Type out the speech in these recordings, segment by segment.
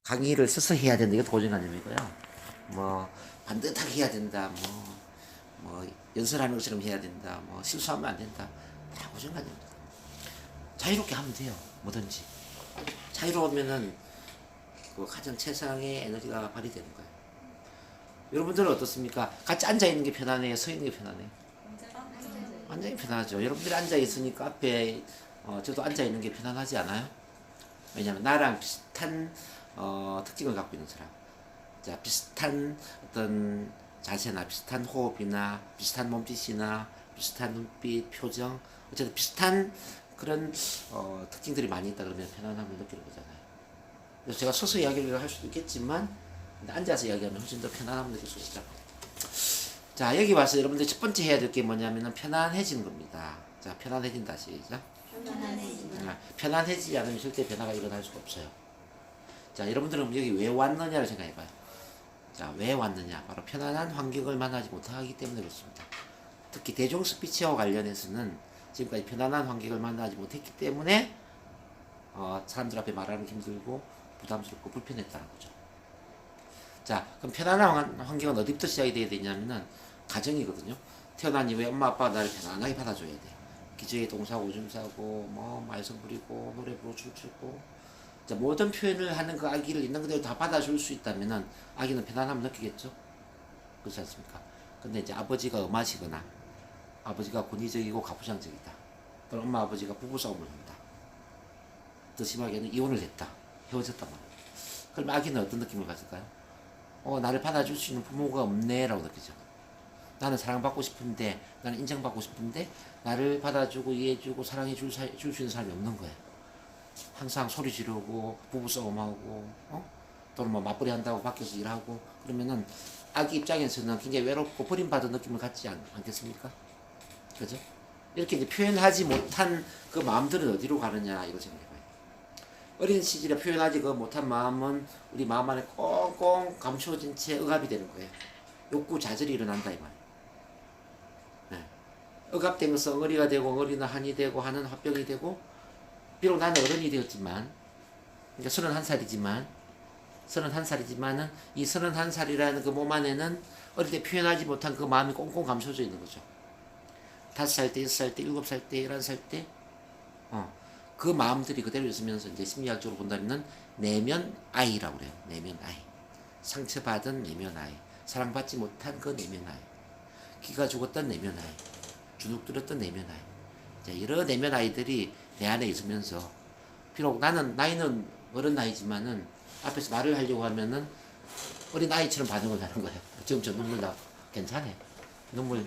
강의를 서서 해야 된다. 이거 고정관념이고요. 뭐 반듯하게 해야 된다. 뭐 연설하는 것처럼 해야 된다. 뭐 실수하면 안 된다. 다 고정관념입니다. 자유롭게 하면 돼요. 뭐든지. 자유로우면은 그 가장 최상의 에너지가 발휘되는 거예요. 여러분들은 어떻습니까? 같이 앉아 있는 게 편하네요. 서 있는 게 편하네요. 완전히 편하죠. 여러분들이 앉아 있으니까 앞에 저도 앉아 있는 게 편안하지 않아요? 왜냐하면 나랑 비슷한 특징을 갖고 있는 사람, 자 비슷한 어떤 자세나 비슷한 호흡이나 비슷한 몸짓이나 비슷한 눈빛, 표정, 어쨌든 비슷한 그런 특징들이 많이 있다 그러면 편안함을 느끼는 거잖아요. 그래서 제가 서서 이야기를 할 수도 있겠지만 앉아서 이야기하면 훨씬 더 편안함을 느낄 수 있죠. 자 여기 와서 여러분들 첫 번째 해야 될 게 뭐냐면은 편안해지는 겁니다. 자 편안해진다 시작. 편안해지지 않으면 절대 변화가 일어날 수가 없어요. 자 여러분들은 여기 왜 왔느냐를 생각해봐요. 자 왜 왔느냐, 바로 편안한 환경을 만나지 못하기 때문에 그렇습니다. 특히 대중 스피치와 관련해서는 지금까지 편안한 환경을 만나지 못했기 때문에 사람들 앞에 말하는 게 힘들고 부담스럽고 불편했다는 거죠. 자 그럼 편안한 환경은 어디부터 시작이 돼야 되냐면은 가정이거든요. 태어난 이후에 엄마 아빠가 나를 편안하게 받아줘야 돼. 기저에 동사고 오줌 싸고 뭐 말썽 부리고 노래 부르고 춤추고, 자 모든 표현을 하는 그 아기를 있는 그대로 다 받아줄 수 있다면은 아기는 편안함을 느끼겠죠. 그렇지 않습니까? 근데 이제 아버지가 엄하시거나 아버지가 권위적이고 가부장적이다, 또는 엄마 아버지가 부부싸움을 한다, 더 심하게는 이혼을 했다, 헤어졌단 말이에요. 그럼 아기는 어떤 느낌을 가질까요? 나를 받아줄 수 있는 부모가 없네 라고 느끼죠. 나는 사랑받고 싶은데, 나는 인정받고 싶은데 나를 받아주고 이해해주고 사랑해 줄 수 있는 사람이 없는 거예요. 항상 소리 지르고 부부싸움하고 또는 뭐 맞벌이 한다고 밖에서 일하고 그러면은 아기 입장에서는 굉장히 외롭고 버림받은 느낌을 갖지 않겠습니까? 그죠? 이렇게 이제 표현하지 못한 그 마음들은 어디로 가느냐 이거 생각해봐요. 어린 시절에 표현하지 못한 마음은 우리 마음 안에 꽁꽁 감춰진 채 억압이 되는 거예요. 욕구 좌절이 일어난다 이 말이에요. 네. 억압되면서 엉어리가 되고 엉어리는 한이 되고 한은 화병이 되고, 비록 나는 어른이 되었지만, 그러니까 31살이지만은 이 31살이라는 그 몸 안에는 어릴 때 표현하지 못한 그 마음이 꽁꽁 감춰져 있는 거죠. 5살 때, 6살 때, 7살 때, 11살 때, 그 마음들이 그대로 있으면서 이제 심리학적으로 본다면은 내면 아이라고 그래요. 내면 아이. 상처받은 내면 아이. 사랑받지 못한 그 내면 아이. 기가 죽었던 내면 아이. 주눅 들었던 내면 아이. 자, 여러 내면 아이들이 내 안에 있으면서, 비록 나이는 어른 나이지만은 앞에서 말을 하려고 하면은 어린 아이처럼 반응을 하는 거예요. 지금 저 눈물 나. 괜찮아요. 눈물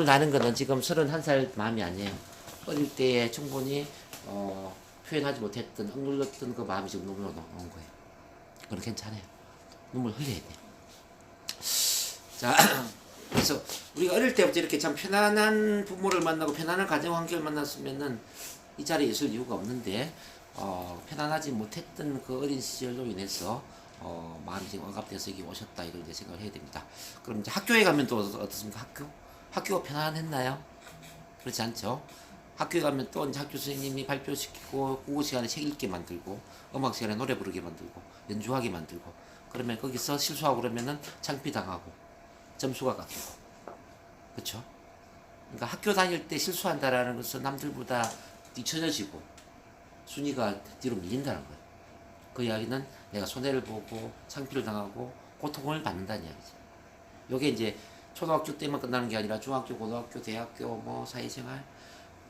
나는 거는 지금 31살 마음이 아니에요. 어릴 때에 충분히 표현하지 못했던 억눌렀던 그 마음이 지금 눈물로 나온 거예요. 그건 괜찮아요. 눈물 흘려야 돼요. 자, 그래서 우리가 어릴 때부터 이렇게 참 편안한 부모를 만나고 편안한 가정 환경을 만났으면은 이 자리에 있을 이유가 없는데, 편안하지 못했던 그 어린 시절로 인해서 마음이 지금 억압돼서 여기 오셨다, 이걸 이제 생각을 해야 됩니다. 그럼 이제 학교에 가면 또 어떻습니까? 학교가 편안했나요? 그렇지 않죠. 학교에 가면 또 이제 학교 선생님이 발표시키고 국어 시간에 책 읽게 만들고 음악 시간에 노래 부르게 만들고 연주하게 만들고, 그러면 거기서 실수하고 그러면은 창피당하고 점수가 깎이고, 그렇죠? 그러니까 학교 다닐 때 실수한다라는 것은 남들보다 뒤처져지고 순위가 뒤로 밀린다는 거예요. 그 이야기는 내가 손해를 보고 창피를 당하고 고통을 받는다는 이야기죠. 요게 이제 초등학교 때만 끝나는 게 아니라 중학교, 고등학교, 대학교, 뭐 사회생활,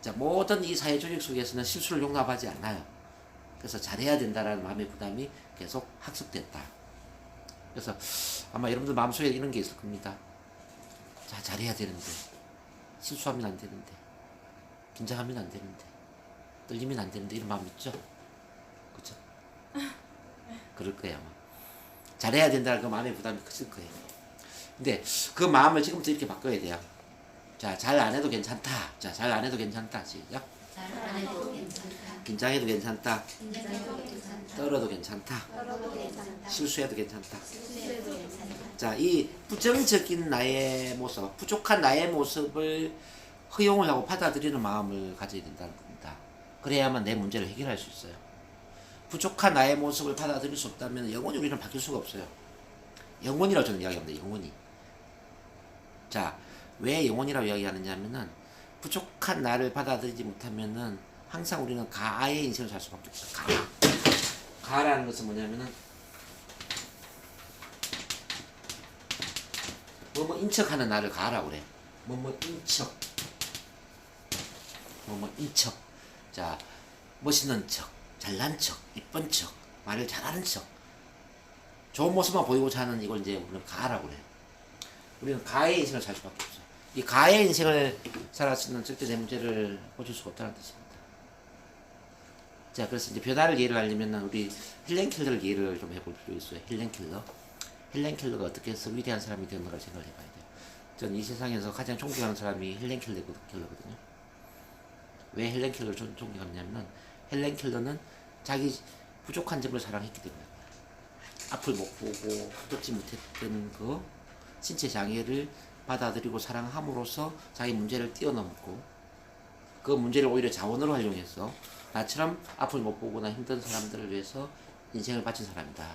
자 모든 이 사회 조직 속에서는 실수를 용납하지 않아요. 그래서 잘해야 된다라는 마음의 부담이 계속 학습됐다. 그래서 아마 여러분들 마음속에 이런 게 있을 겁니다. 자 잘해야 되는데, 실수하면 안 되는데, 긴장하면 안 되는데, 떨리면 안 되는데, 이런 마음 있죠? 그렇죠? 그럴 거예요 아마. 잘해야 된다는 그 마음의 부담이 크실 거예요. 근데 그 마음을 지금부터 이렇게 바꿔야 돼요. 자, 잘 안 해도 괜찮다. 자, 잘 안 해도 괜찮다. 시작. 잘 안 해도 괜찮다. 긴장해도 괜찮다. 긴장해도 괜찮다. 떨어도 괜찮다. 떨어도 괜찮다. 실수해도 괜찮다. 실수해도 괜찮다. 자, 이 부정적인 나의 모습, 부족한 나의 모습을 허용을 하고 받아들이는 마음을 가져야 된다는 겁니다. 그래야만 내 문제를 해결할 수 있어요. 부족한 나의 모습을 받아들일 수 없다면 영원히 우리는 바뀔 수가 없어요. 영원이라고 저는 이야기합니다. 영원히. 자, 왜 영원이라고 이야기하느냐면은 부족한 나를 받아들이지 못하면은 항상 우리는 가의 인생을 살 수밖에 없어요. 가라는 것은 뭐냐면은 뭐뭐 인척하는 나를 가라고 그래. 뭐뭐 인척. 뭐뭐 인척. 자, 멋있는 척, 잘난 척, 이쁜 척, 말을 잘하는 척, 좋은 모습만 보이고자 하는 이걸 이제 우리는 가라고 그래요. 우리는 가의 인생을 살 수밖에 없어요. 이 가의 인생을 살았으면 절대 내 문제를 고칠 수가 없다는 뜻입니다. 자, 그래서 이제 변화를 이해를 하려면 우리 헬렌 켈러를 이해를 좀 해볼 필요 있어요. 헬렌 켈러. 헬렌 켈러가 어떻게 해서 위대한 사람이 되었는가 생각을 해봐야 돼요. 전 이 세상에서 가장 존경하는 사람이 헬렌 켈러거든요. 왜 헬렌 켈러를 존경하냐면 헬렌 켈러는 자기 부족한 점을 사랑했기 때문에 앞을 못 보고 듣지 못했던 그 신체 장애를 받아들이고 사랑함으로써 자기 문제를 뛰어넘고 그 문제를 오히려 자원으로 활용해서 나처럼 앞을 못 보거나 힘든 사람들을 위해서 인생을 바친 사람이다.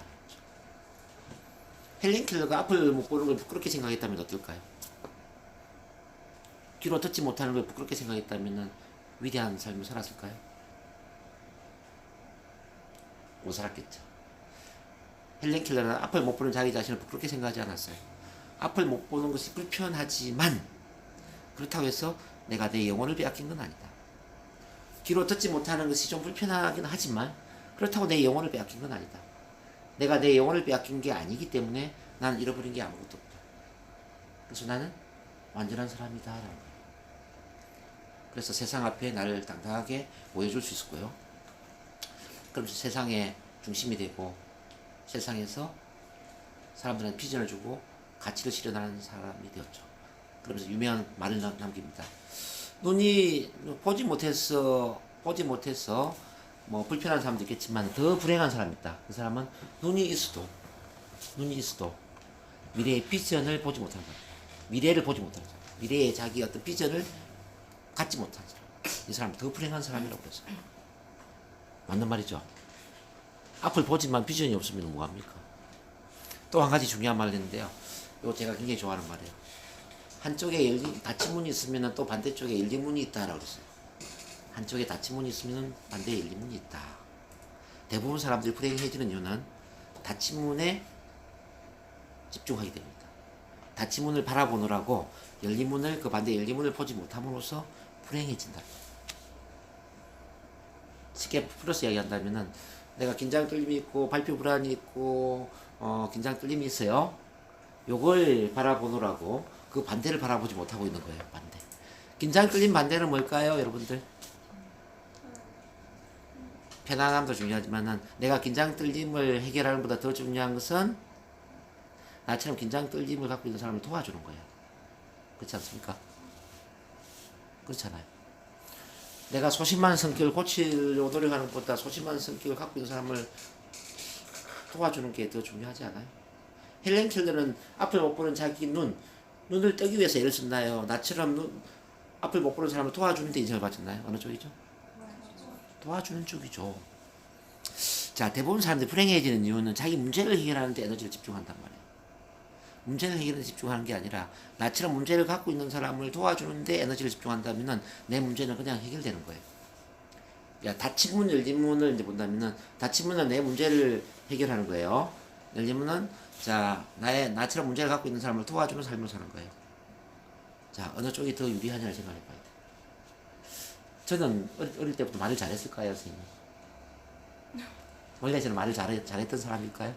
헬렌 켈러가 앞을 못 보는 걸 부끄럽게 생각했다면 어떨까요? 귀로 듣지 못하는 걸 부끄럽게 생각했다면 위대한 삶을 살았을까요? 못 살았겠죠. 헬렌 켈러는 앞을 못 보는 자기 자신을 부끄럽게 생각하지 않았어요. 앞을 못 보는 것이 불편하지만 그렇다고 해서 내가 내 영혼을 빼앗긴 건 아니다. 귀로 듣지 못하는 것이 좀 불편하긴 하지만 그렇다고 내 영혼을 빼앗긴 건 아니다. 내가 내 영혼을 빼앗긴 게 아니기 때문에 난 잃어버린 게 아무것도 없다. 그래서 나는 완전한 사람이다 라는 거예요. 그래서 세상 앞에 나를 당당하게 보여줄 수 있었고요. 그러면서 세상의 중심이 되고 세상에서 사람들한테 비전을 주고 가치를 실현하는 사람이 되었죠. 그러면서 유명한 말을 남깁니다. 눈이 보지 못해서 뭐 불편한 사람도 있겠지만 더 불행한 사람이 있다. 그 사람은 눈이 있어도 미래의 비전을 보지 못하는 사람, 미래를 보지 못하는 사람, 미래의 자기 어떤 비전을 갖지 못한 사람, 이 사람 더 불행한 사람이라고 그랬어요. 맞는 말이죠. 앞을 보지만 비전이 없으면 뭐합니까? 또 한 가지 중요한 말을 했는데요. 이거 제가 굉장히 좋아하는 말이에요. 한쪽에 닫힌 문이 있으면 또 반대쪽에 열린 문이 있다라고 그랬어요. 한쪽에 닫힌 문이 있으면 반대에 열린 문이 있다. 대부분 사람들이 불행해지는 이유는 닫힌 문에 집중하게 됩니다. 닫힌 문을 바라보느라고 열린 문을, 그 반대 열린 문을 보지 못함으로써 불행해진다. 쉽게 플러스 이야기한다면은 내가 긴장 떨림이 있고 발표 불안이 있고 긴장 떨림이 있어요. 요걸 바라보느라고 그 반대를 바라보지 못하고 있는 거예요. 반대. 긴장 떨림 반대는 뭘까요, 여러분들? 편안함도 중요하지만은 내가 긴장 떨림을 해결하는 것보다 더 중요한 것은 나처럼 긴장 떨림을 갖고 있는 사람을 도와주는 거예요. 그렇지 않습니까? 그렇잖아요. 내가 소심한 성격을 고치려고 노력하는 것보다 소심한 성격을 갖고 있는 사람을 도와주는 게 더 중요하지 않아요? 헬렌 켈러는 앞을 못 보는 자기 눈을 뜨기 위해서 애를 썼나요? 나처럼 앞을 못 보는 사람을 도와주는 데 인생을 바쳤나요? 어느 쪽이죠? 도와주는 쪽이죠. 자, 대부분 사람들이 불행해지는 이유는 자기 문제를 해결하는 데 에너지를 집중한단 말이에요. 문제를 해결하는 데 집중하는 게 아니라 나처럼 문제를 갖고 있는 사람을 도와주는 데 에너지를 집중한다면 내 문제는 그냥 해결되는 거예요. 야, 닫힌 문, 열린 문을 이제 본다면은 닫힌 문은 내 문제를 해결하는 거예요. 열린 문은 자, 나처럼 문제를 갖고 있는 사람을 도와주는 삶을 사는 거예요. 자, 어느 쪽이 더 유리하냐를 생각해 봐야 돼요. 저는 어릴 때부터 말을 잘했을까요, 선생님? 원래 저는 말을 잘했던 사람일까요?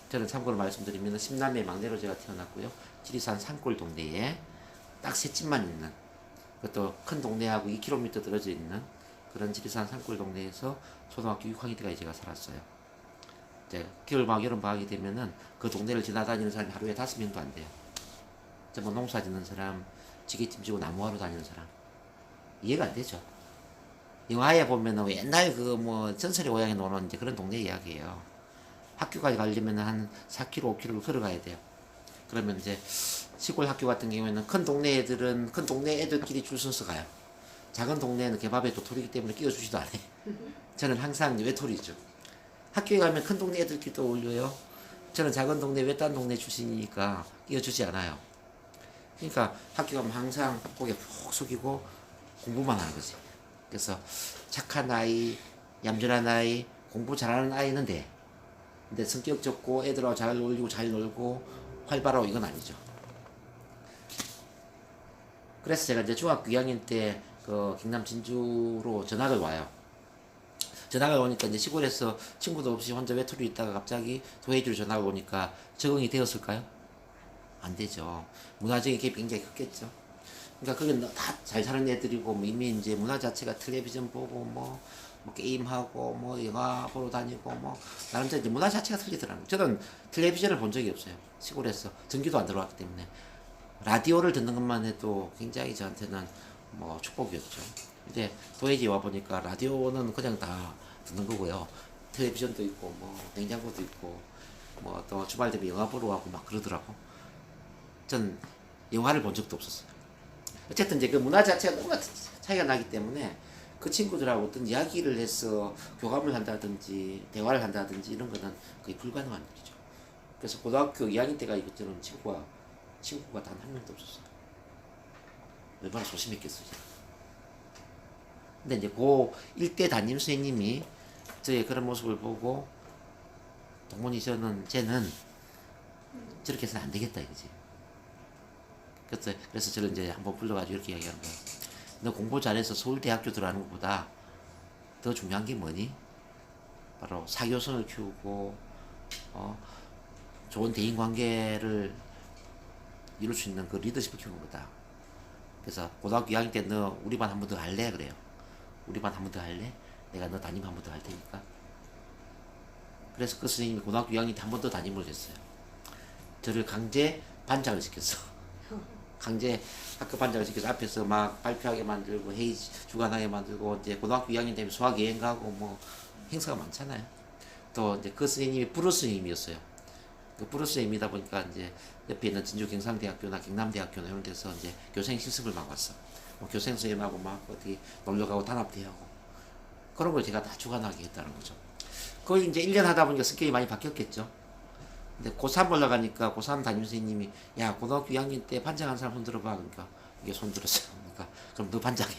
저는 참고로 말씀드리면 10남매 막내로 제가 태어났고요. 지리산 산골 동네에 딱 세 집만 있는, 그것도 큰 동네하고 2km 떨어져 있는 그런 지리산 산골 동네에서 초등학교 6학년 때까지 제가 살았어요. 이제 겨울방학, 여름방학이 되면은 그 동네를 지나다니는 사람이 하루에 5명도 안 돼요. 뭐 농사 짓는 사람, 지게찜 지고 나무하러 다니는 사람. 이해가 안 되죠. 영화에 보면은 옛날 그 뭐 전설의 고향에 노는 이제 그런 동네 이야기예요. 학교까지 가려면 한 4km, 5km를 걸어가야 돼요. 그러면 이제 시골 학교 같은 경우에는 큰 동네 애들끼리 줄 서서 가요. 작은 동네는 개밥에 도토리이기 때문에 끼워주지도 않아요. 저는 항상 외톨이죠. 학교에 가면 큰 동네 애들끼리 또 어울려요. 저는 작은 동네 외딴 동네 출신이니까 끼워주지 않아요. 그러니까 학교 가면 항상 고개 푹 숙이고 공부만 하는 거지. 그래서 착한 아이, 얌전한 아이, 공부 잘하는 아이는 돼. 근데 성격 좋고 애들하고 잘 어울리고 잘 놀고 활발하고 이건 아니죠. 그래서 제가 이제 중학교 2학년 때 그 경남 진주로 전학을 와요. 전학을 오니까 이제 시골에서 친구도 없이 혼자 외톨이 있다가 갑자기 도해주로 전학을 오니까 적응이 되었을까요? 안 되죠. 문화적인 갭이 굉장히 컸겠죠. 그러니까 그게 다 잘 사는 애들이고 뭐 이미 이제 문화 자체가 텔레비전 보고 뭐 게임하고 뭐 영화 보러 다니고 뭐 나름대로 이제 문화 자체가 틀리더라고요. 저는 텔레비전을 본 적이 없어요. 시골에서 전기도 안 들어왔기 때문에 라디오를 듣는 것만 해도 굉장히 저한테는 뭐 축복이었죠. 근데 도예지에 와 보니까 라디오는 그냥 다 듣는 거고요. 텔레비전도 있고 뭐 냉장고도 있고 뭐 또 주말 되면 영화 보러 가고 막 그러더라고. 전 영화를 본 적도 없었어요. 어쨌든 이제 그 문화 자체가 너무 차이가 나기 때문에 그 친구들하고 어떤 이야기를 해서 교감을 한다든지 대화를 한다든지 이런 거는 거의 불가능한 일이죠. 그래서 고등학교 2학년 때가 저는 친구가 단 한 명도 없었어요. 얼마나 소심했겠어요. 근데 이제 고 일대 담임 선생님이 저의 그런 모습을 보고 동문이 쟤는 저렇게 해서는 안 되겠다 이거지. 그래서 저를 이제 한번 불러가지고 이렇게 이야기하는 거야. 너 공부 잘해서 서울대학교 들어가는 것보다 더 중요한 게 뭐니? 바로 사교성을 키우고 좋은 대인관계를 이룰 수 있는 그 리더십을 키우는 거다. 그래서 고등학교 2학년 때 너 우리 반 한 번 더 할래? 그래요. 우리 반 한 번 더 할래? 내가 너 담임 한 번 더 할 테니까. 그래서 그 선생님이 고등학교 2학년 때 한 번 더 담임을 했어요. 저를 강제 반장을 시켰어. 강제 학교 반장을 시켜서 앞에서 막 발표하게 만들고 회의 주관하게 만들고 이제 고등학교 2학년 되면 수학 여행 가고 뭐 행사가 많잖아요. 또 이제 그 선생님이 불어 선생님이었어요. 그 불어 선생님이다 보니까 이제 옆에 있는 진주 경상대학교나 경남대학교나 이런 데서 이제 교생 실습을 막 왔어. 뭐 교생 선생님하고 막 어디 놀러 가고 단합대회하고 그런 걸 제가 다 주관하게 했다는 거죠. 거의 이제 1년 하다 보니까 성격이 많이 바뀌었겠죠. 근데 고3 올라가니까 고3 담임 선생님이 야 고등학교 2학년 때 반장한 사람 손 들어봐. 그러니까 이게 손 들었어요. 그러니까 그럼 너 반장해.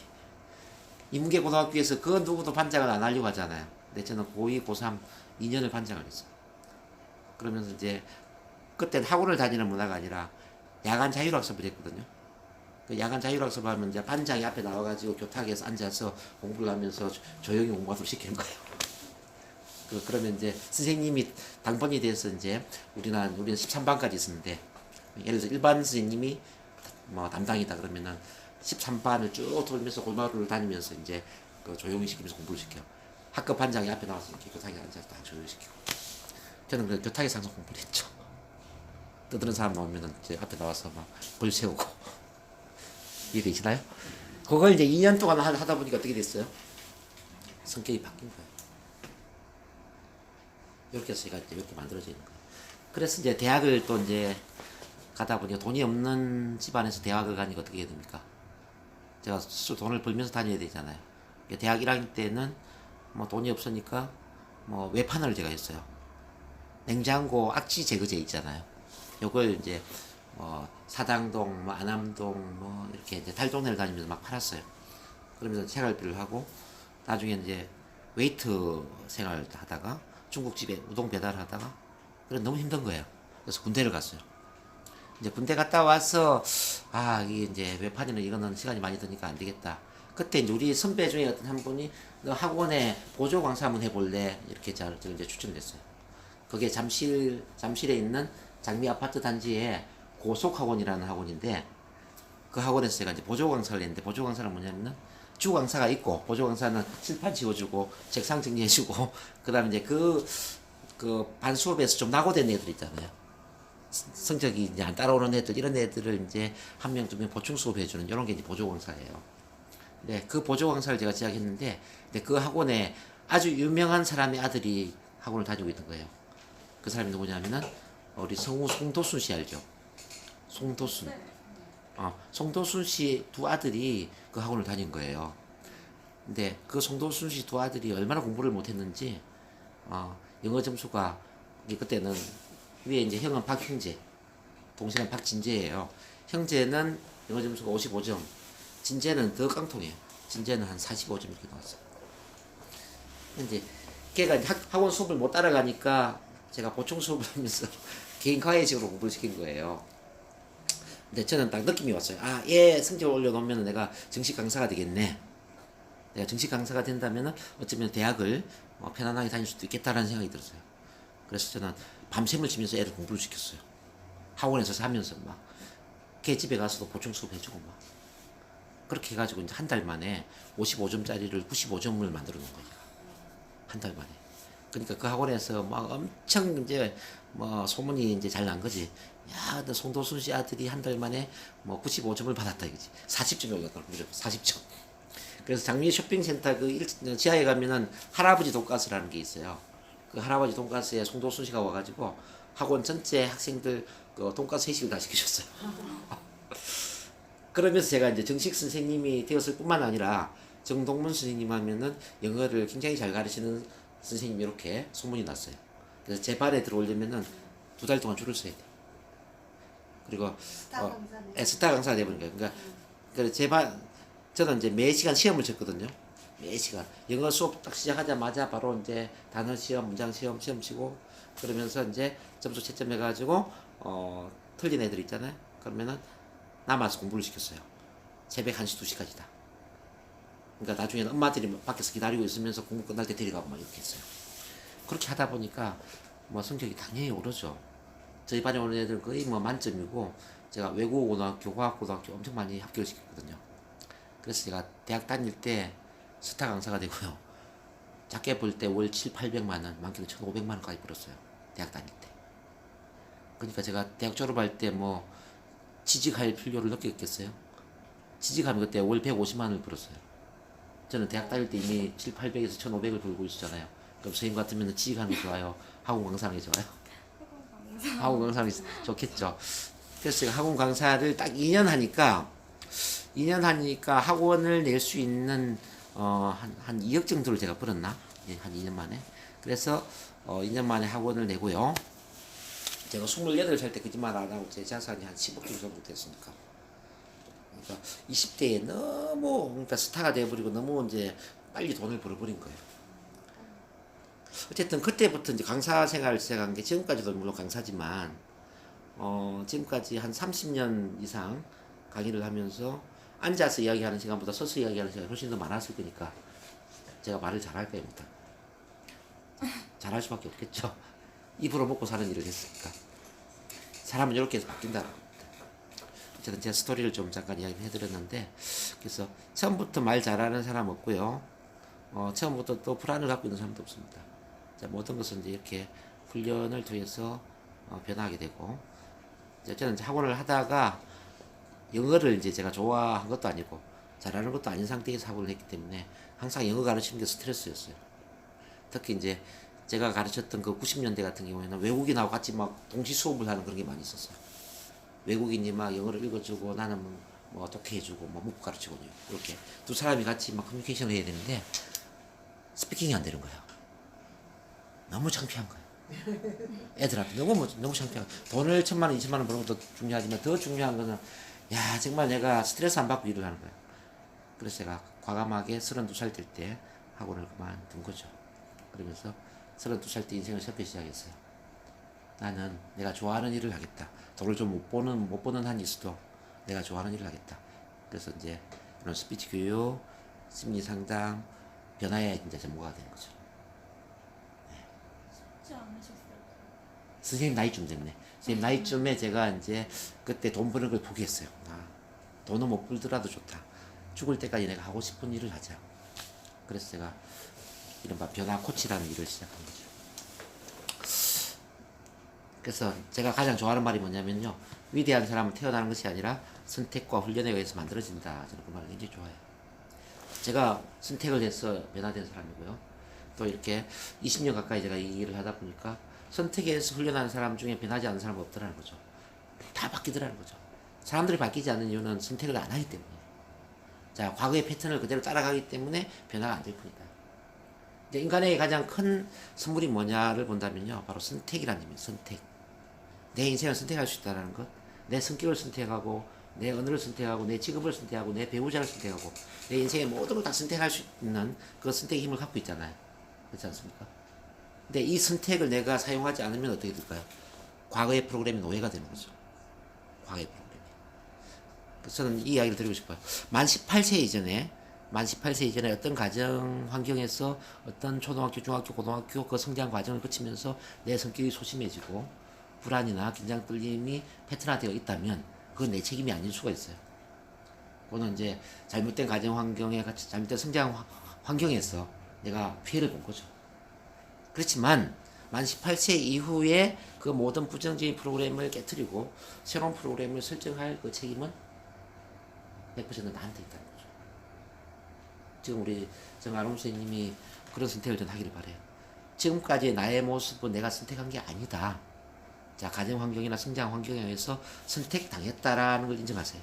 인문계 고등학교에서 그 누구도 반장을 안 하려고 하잖아요. 근데 저는 고2, 고3 2년을 반장을 했어요. 그러면서 이제 그때는 학원을 다니는 문화가 아니라 야간 자율학습을 했거든요. 그 야간 자율학습을 하면 이제 반장이 앞에 나와가지고 교탁에서 앉아서 공부를 하면서 조용히 공부하도록 시키는 거예요. 그러면 이제 선생님이 당번이 돼서 이제 우리는 13반까지 있었는데 예를 들어서 일반 선생님이 뭐 담당이다 그러면은 13반을 쭉 돌면서 골마루를 다니면서 이제 그 조용히 시키면서 공부를 시켜. 학급 반장이 앞에 나와서 이렇게 교탁에 앉아서 딱 조용히 시키고. 저는 그 교탁에서 항상 공부를 했죠. 떠드는 사람 나오면은 이제 앞에 나와서 막 벌 세우고. 이해되시나요? 그걸 이제 2년 동안 하다 보니까 어떻게 됐어요? 성격이 바뀐 거예요. 이렇게 해서 제가 이제 이렇게 만들어지는 거예요. 그래서 이제 대학을 또 이제 가다 보니까 돈이 없는 집안에서 대학을 가니까 어떻게 해야 됩니까? 제가 스스로 돈을 벌면서 다녀야 되잖아요. 대학 1학년 때는 뭐 돈이 없으니까 뭐 외판을 제가 했어요. 냉장고 악취 제거제 있잖아요. 요걸 이제 사당동, 뭐 안암동, 뭐 이렇게 이제 달동네를 다니면서 막 팔았어요. 그러면서 생활비를 하고 나중에 이제 웨이트 생활 하다가 중국집에 우동 배달하다가 그래 너무 힘든 거예요. 그래서 군대를 갔어요. 이제 군대 갔다 와서 이게 이제 외판이는 이거는 시간이 많이 드니까 안 되겠다. 그때 이제 우리 선배 중에 어떤 한 분이 너 학원에 보조 강사 한번 해볼래 이렇게 저를 이제 추천을 했어요. 그게 잠실에 있는 장미 아파트 단지에 고속학원이라는 학원인데 그 학원에서 제가 이제 보조 강사를 했는데 보조 강사는 뭐냐면은 주 강사가 있고 보조 강사는 칠판 지워주고 책상 정리해주고 그다음에 이제 그 반 수업에서 좀 낙오된 애들 있잖아요. 성적이 이제 안 따라오는 애들 이런 애들을 이제 한 명, 두 명 보충 수업해주는 이런 게 이제 보조 강사예요. 네, 그 보조 강사를 제가 시작했는데 그 학원에 아주 유명한 사람의 아들이 학원을 다니고 있는 거예요. 그 사람이 누구냐면은 우리 성우 송도순 씨 알죠? 송도순. 송도순 씨 두 아들이 그 학원을 다닌 거예요. 근데 그 송도순 씨 두 아들이 얼마나 공부를 못했는지 영어 점수가 그때는 위에 이제 형은 박형제, 동생은 박진재예요. 형제는 영어 점수가 55점, 진재는 더 깡통이에요. 진재는 한 45점 이렇게 나왔어요. 이제 걔가 이제 학원 수업을 못 따라가니까 제가 보충 수업을 하면서 개인 과외식으로 공부를 시킨 거예요. 근데 저는 딱 느낌이 왔어요. 아, 얘 성적을 올려놓으면 내가 정식 강사가 되겠네. 내가 정식 강사가 된다면 어쩌면 대학을 편안하게 다닐 수도 있겠다라는 생각이 들었어요. 그래서 저는 밤샘을 치면서 애를 공부를 시켰어요. 학원에서 사면서 막 걔 집에 가서도 보충 수업 해주고 막 그렇게 해가지고 이제 한 달 만에 55점짜리를 95점을 만들어 놓은 거예요. 한 달 만에. 그러니까 그 학원에서 막 엄청 이제 뭐 소문이 이제 잘 난 거지. 야, 너 송도순 씨 아들이 한 달 만에 뭐 95점을 받았다 이거지. 40점이 올랐다. 무조건 40점. 그래서 장미 쇼핑센터 지하에 가면은 할아버지 돈가스라는 게 있어요. 그 할아버지 돈가스에 송도순 씨가 와가지고 학원 전체 학생들 그 돈가스 회식을 다 시켜줬어요. 그러면서 제가 이제 정식 선생님이 되었을 뿐만 아니라 정동문 선생님 하면은 영어를 굉장히 잘 가르치는 선생님이 이렇게 소문이 났어요. 그래서 제 반에 들어오려면은 2달 동안 줄을 서야 돼. 그리고 스타 강사가 되버린 거예요. 그러니까 그래서 저는 이제 매 시간 시험을 쳤거든요. 매 시간 영어 수업 딱 시작하자마자 바로 이제 단어 시험, 문장 시험 치고 그러면서 이제 점수 채점해가지고 틀린 애들 있잖아요. 그러면은 남아서 공부를 시켰어요. 새벽 1시, 2시까지다. 그러니까 나중에는 엄마들이 밖에서 기다리고 있으면서 공부 끝날 때 데려가고 막 이렇게 했어요. 그렇게 하다 보니까 뭐 성적이 당연히 오르죠. 저희 반에 오는 애들은 거의 뭐 만점이고 제가 외국어고등학교, 과학고등학교 엄청 많이 합격을 시켰거든요. 그래서 제가 대학 다닐 때 스타 강사가 되고요. 작게 볼 때 월 7, 800만 원, 많게는 1,500만 원까지 벌었어요. 대학 다닐 때. 그러니까 제가 대학 졸업할 때 뭐 취직할 필요를 느꼈겠어요? 취직하면 그때 월 150만 원을 벌었어요. 저는 대학 다닐 때 이미 7, 800에서 1,500을 벌고 있었잖아요. 그럼 선생님 같으면 취직하는 게 좋아요? 학원 강사하는 게 좋아요? 학원 강사하는 게 좋겠죠. 그래서 제가 학원 강사를 딱 2년 하니까 학원을 낼 수 있는 한 2억 정도를 제가 벌었나? 예, 한 2년 만에. 그래서 2년 만에 학원을 내고요. 제가 28살 때 거짓말 안 하고 제 자산이 한 10억 정도 됐으니까. 그러니까 20대에 너무 그러니까 스타가 돼버리고 너무 이제 빨리 돈을 벌어버린 거예요. 어쨌든 그때부터 이제 강사 생활을 시작한 게 지금까지도 물론 강사지만 지금까지 한 30년 이상 강의를 하면서 앉아서 이야기하는 시간보다 서서 이야기하는 시간이 훨씬 더 많았을 거니까 제가 말을 잘할 거예요. 잘할 수밖에 없겠죠. 입으로 먹고 사는 일을 했으니까. 사람은 이렇게 해서 바뀐다는 겁니다. 어쨌든 제 스토리를 좀 잠깐 이야기해드렸는데 그래서 처음부터 말 잘하는 사람 없고요. 처음부터 또 불안을 갖고 있는 사람도 없습니다. 자, 모든 것은 이제 이렇게 훈련을 통해서 변화하게 되고 저는 이제 학원을 하다가 영어를 이제 제가 좋아한 것도 아니고 잘하는 것도 아닌 상태에서 학원을 했기 때문에 항상 영어 가르치는 게 스트레스였어요. 특히 이제 제가 가르쳤던 그 90년대 같은 경우에는 외국인하고 같이 막 동시 수업을 하는 그런 게 많이 있었어요. 외국인이 막 영어를 읽어주고 나는 뭐 어떻게 해주고 뭐 문법 가르치고 이렇게 두 사람이 같이 막 커뮤니케이션을 해야 되는데 스피킹이 안 되는 거예요. 너무 창피한 거예요. 애들한테 너무 창피한 거예요. 돈을 1,000만 원, 2,000만 원 버는 것도 중요하지만 더 중요한 거는 야 정말 내가 스트레스 안 받고 일을 하는 거예요. 그래서 제가 과감하게 32살 될 때 학원을 그만둔 거죠. 그러면서 32살 때 인생을 새롭게 시작했어요. 나는 내가 좋아하는 일을 하겠다. 돈을 좀 못 버는 한이 있어도 내가 좋아하는 일을 하겠다. 그래서 이제 이런 스피치 교육, 심리 상담, 변화의 이제 전문가가 된 거죠. 쉽지 않으셨어요? 선생님 나이쯤 됐네. 선생님 나이쯤에 제가 이제 그때 돈 버는 걸 포기했어요. 돈은 못 벌더라도 좋다. 죽을 때까지 내가 하고 싶은 일을 하자. 그래서 제가 이른바 변화 코치라는 일을 시작한 거죠. 그래서 제가 가장 좋아하는 말이 뭐냐면요. 위대한 사람은 태어나는 것이 아니라 선택과 훈련에 의해서 만들어진다. 저는 그 말을 굉장히 좋아해요. 제가 선택을 해서 변화된 사람이고요. 또 이렇게 20년 가까이 제가 이 일을 하다 보니까 선택에 의해서 훈련하는 사람 중에 변하지 않는 사람은 없더라는 거죠. 다 바뀌더라는 거죠. 사람들이 바뀌지 않는 이유는 선택을 안 하기 때문이에요. 자, 과거의 패턴을 그대로 따라가기 때문에 변화가 안 될 뿐이다. 이제 인간에게 가장 큰 선물이 뭐냐를 본다면요. 바로 선택이라는 의미입니다. 선택. 내 인생을 선택할 수 있다는 것. 내 성격을 선택하고, 내 언어를 선택하고, 내 직업을 선택하고, 내 배우자를 선택하고, 내 인생의 모든 걸 다 선택할 수 있는 그 선택의 힘을 갖고 있잖아요. 그렇지 않습니까? 근데 이 선택을 내가 사용하지 않으면 어떻게 될까요? 과거의 프로그램이 노예가 되는 거죠. 과거의 프로그램이. 그래서 저는 이 이야기를 드리고 싶어요. 만 18세 이전에 어떤 가정 환경에서 어떤 초등학교, 중학교, 고등학교 그 성장 과정을 거치면서 내 성격이 소심해지고 불안이나 긴장, 떨림이 패턴화되어 있다면 그건 내 책임이 아닐 수가 있어요. 그거는 이제 잘못된 가정 환경에 같이 잘못된 성장 환경에서 내가 피해를 본 거죠. 그렇지만 만 18세 이후에 그 모든 부정적인 프로그램을 깨트리고 새로운 프로그램을 설정할 그 책임은 100% 나한테 있다는 거죠. 지금 우리 정아름 선생님이 그런 선택을 전 하기를 바래요. 지금까지 나의 모습은 내가 선택한 게 아니다. 자, 가정 환경이나 성장 환경에 의해서 선택당했다라는 걸 인정하세요.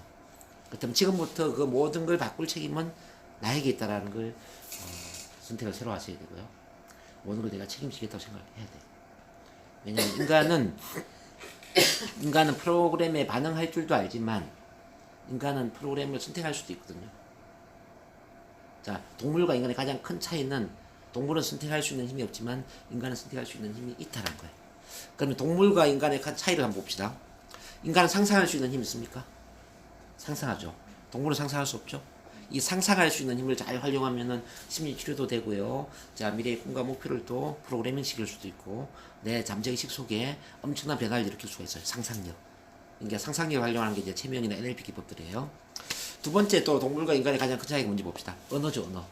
그렇다면 지금부터 그 모든 걸 바꿀 책임은 나에게 있다라는 걸 선택을 새로 하셔야 되고요. 모든 걸 내가 책임지겠다고 생각해야 돼요. 왜냐하면 인간은 프로그램에 반응할 줄도 알지만 인간은 프로그램을 선택할 수도 있거든요. 자, 동물과 인간의 가장 큰 차이는 동물은 선택할 수 있는 힘이 없지만 인간은 선택할 수 있는 힘이 있다는 거예요. 그러면 동물과 인간의 차이를 한번 봅시다. 인간은 상상할 수 있는 힘이 있습니까? 상상하죠. 동물은 상상할 수 없죠. 이 상상할 수 있는 힘을 잘 활용하면은 심리 치료도 되고요. 자, 미래의 꿈과 목표를 또 프로그래밍 시킬 수도 있고 내 잠재의식 속에 엄청난 변화를 일으킬 수가 있어요. 상상력. 그러니까 상상력을 활용하는 게 이제 체면이나 NLP 기법들이에요. 두 번째 또 동물과 인간의 가장 큰 차이가 뭔지 봅시다. 언어죠, 언어.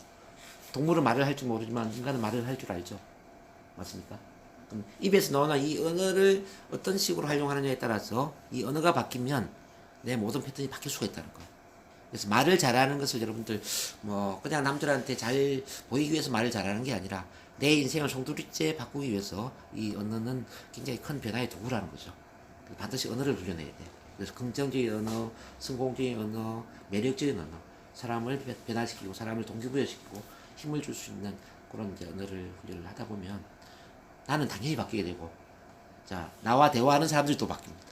동물은 말을 할 줄 모르지만 인간은 말을 할 줄 알죠. 맞습니까? 그럼 입에서 나오는 이 언어를 어떤 식으로 활용하느냐에 따라서 이 언어가 바뀌면 내 모든 패턴이 바뀔 수가 있다는 거예요. 그래서 말을 잘하는 것을 여러분들 뭐 그냥 남들한테 잘 보이기 위해서 말을 잘하는 게 아니라 내 인생을 송두리째 바꾸기 위해서 이 언어는 굉장히 큰 변화의 도구라는 거죠. 반드시 언어를 훈련해야 돼요. 그래서 긍정적인 언어, 성공적인 언어, 매력적인 언어, 사람을 변화시키고 사람을 동기부여시키고 힘을 줄 수 있는 그런 이제 언어를 훈련을 하다 보면 나는 당연히 바뀌게 되고, 자, 나와 대화하는 사람들이 또 바뀝니다.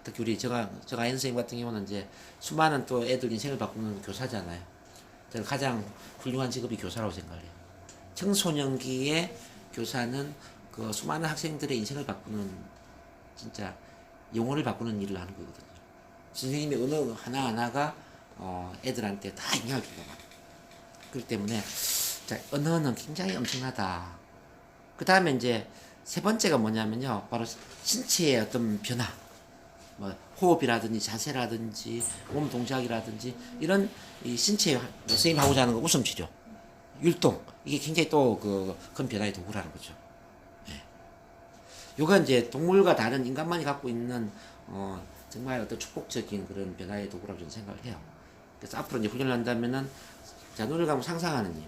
특히 우리 정아연 선생님 같은 경우는 이제 수많은 또 애들 인생을 바꾸는 교사잖아요. 저는 가장 훌륭한 직업이 교사라고 생각해요. 청소년기의 교사는 그 수많은 학생들의 인생을 바꾸는 진짜 영혼을 바꾸는 일을 하는 거거든요. 선생님의 언어 하나하나가 애들한테 다 영향을 준단 말이에요. 그렇기 때문에 자, 언어는 굉장히 엄청나다. 그 다음에 이제 세 번째가 뭐냐면요. 바로 신체의 어떤 변화. 뭐 호흡이라든지 자세라든지 몸 동작이라든지 이런 이 신체의 선생님이 하고자 하는 거 웃음 치료, 율동, 이게 굉장히 또 그 큰 변화의 도구라는 거죠. 예. 요건 이제 동물과 다른 인간만이 갖고 있는 정말 어떤 축복적인 그런 변화의 도구라고 저는 생각을 해요. 그래서 앞으로 이제 훈련을 한다면은 자, 눈을 감고 상상하는 일,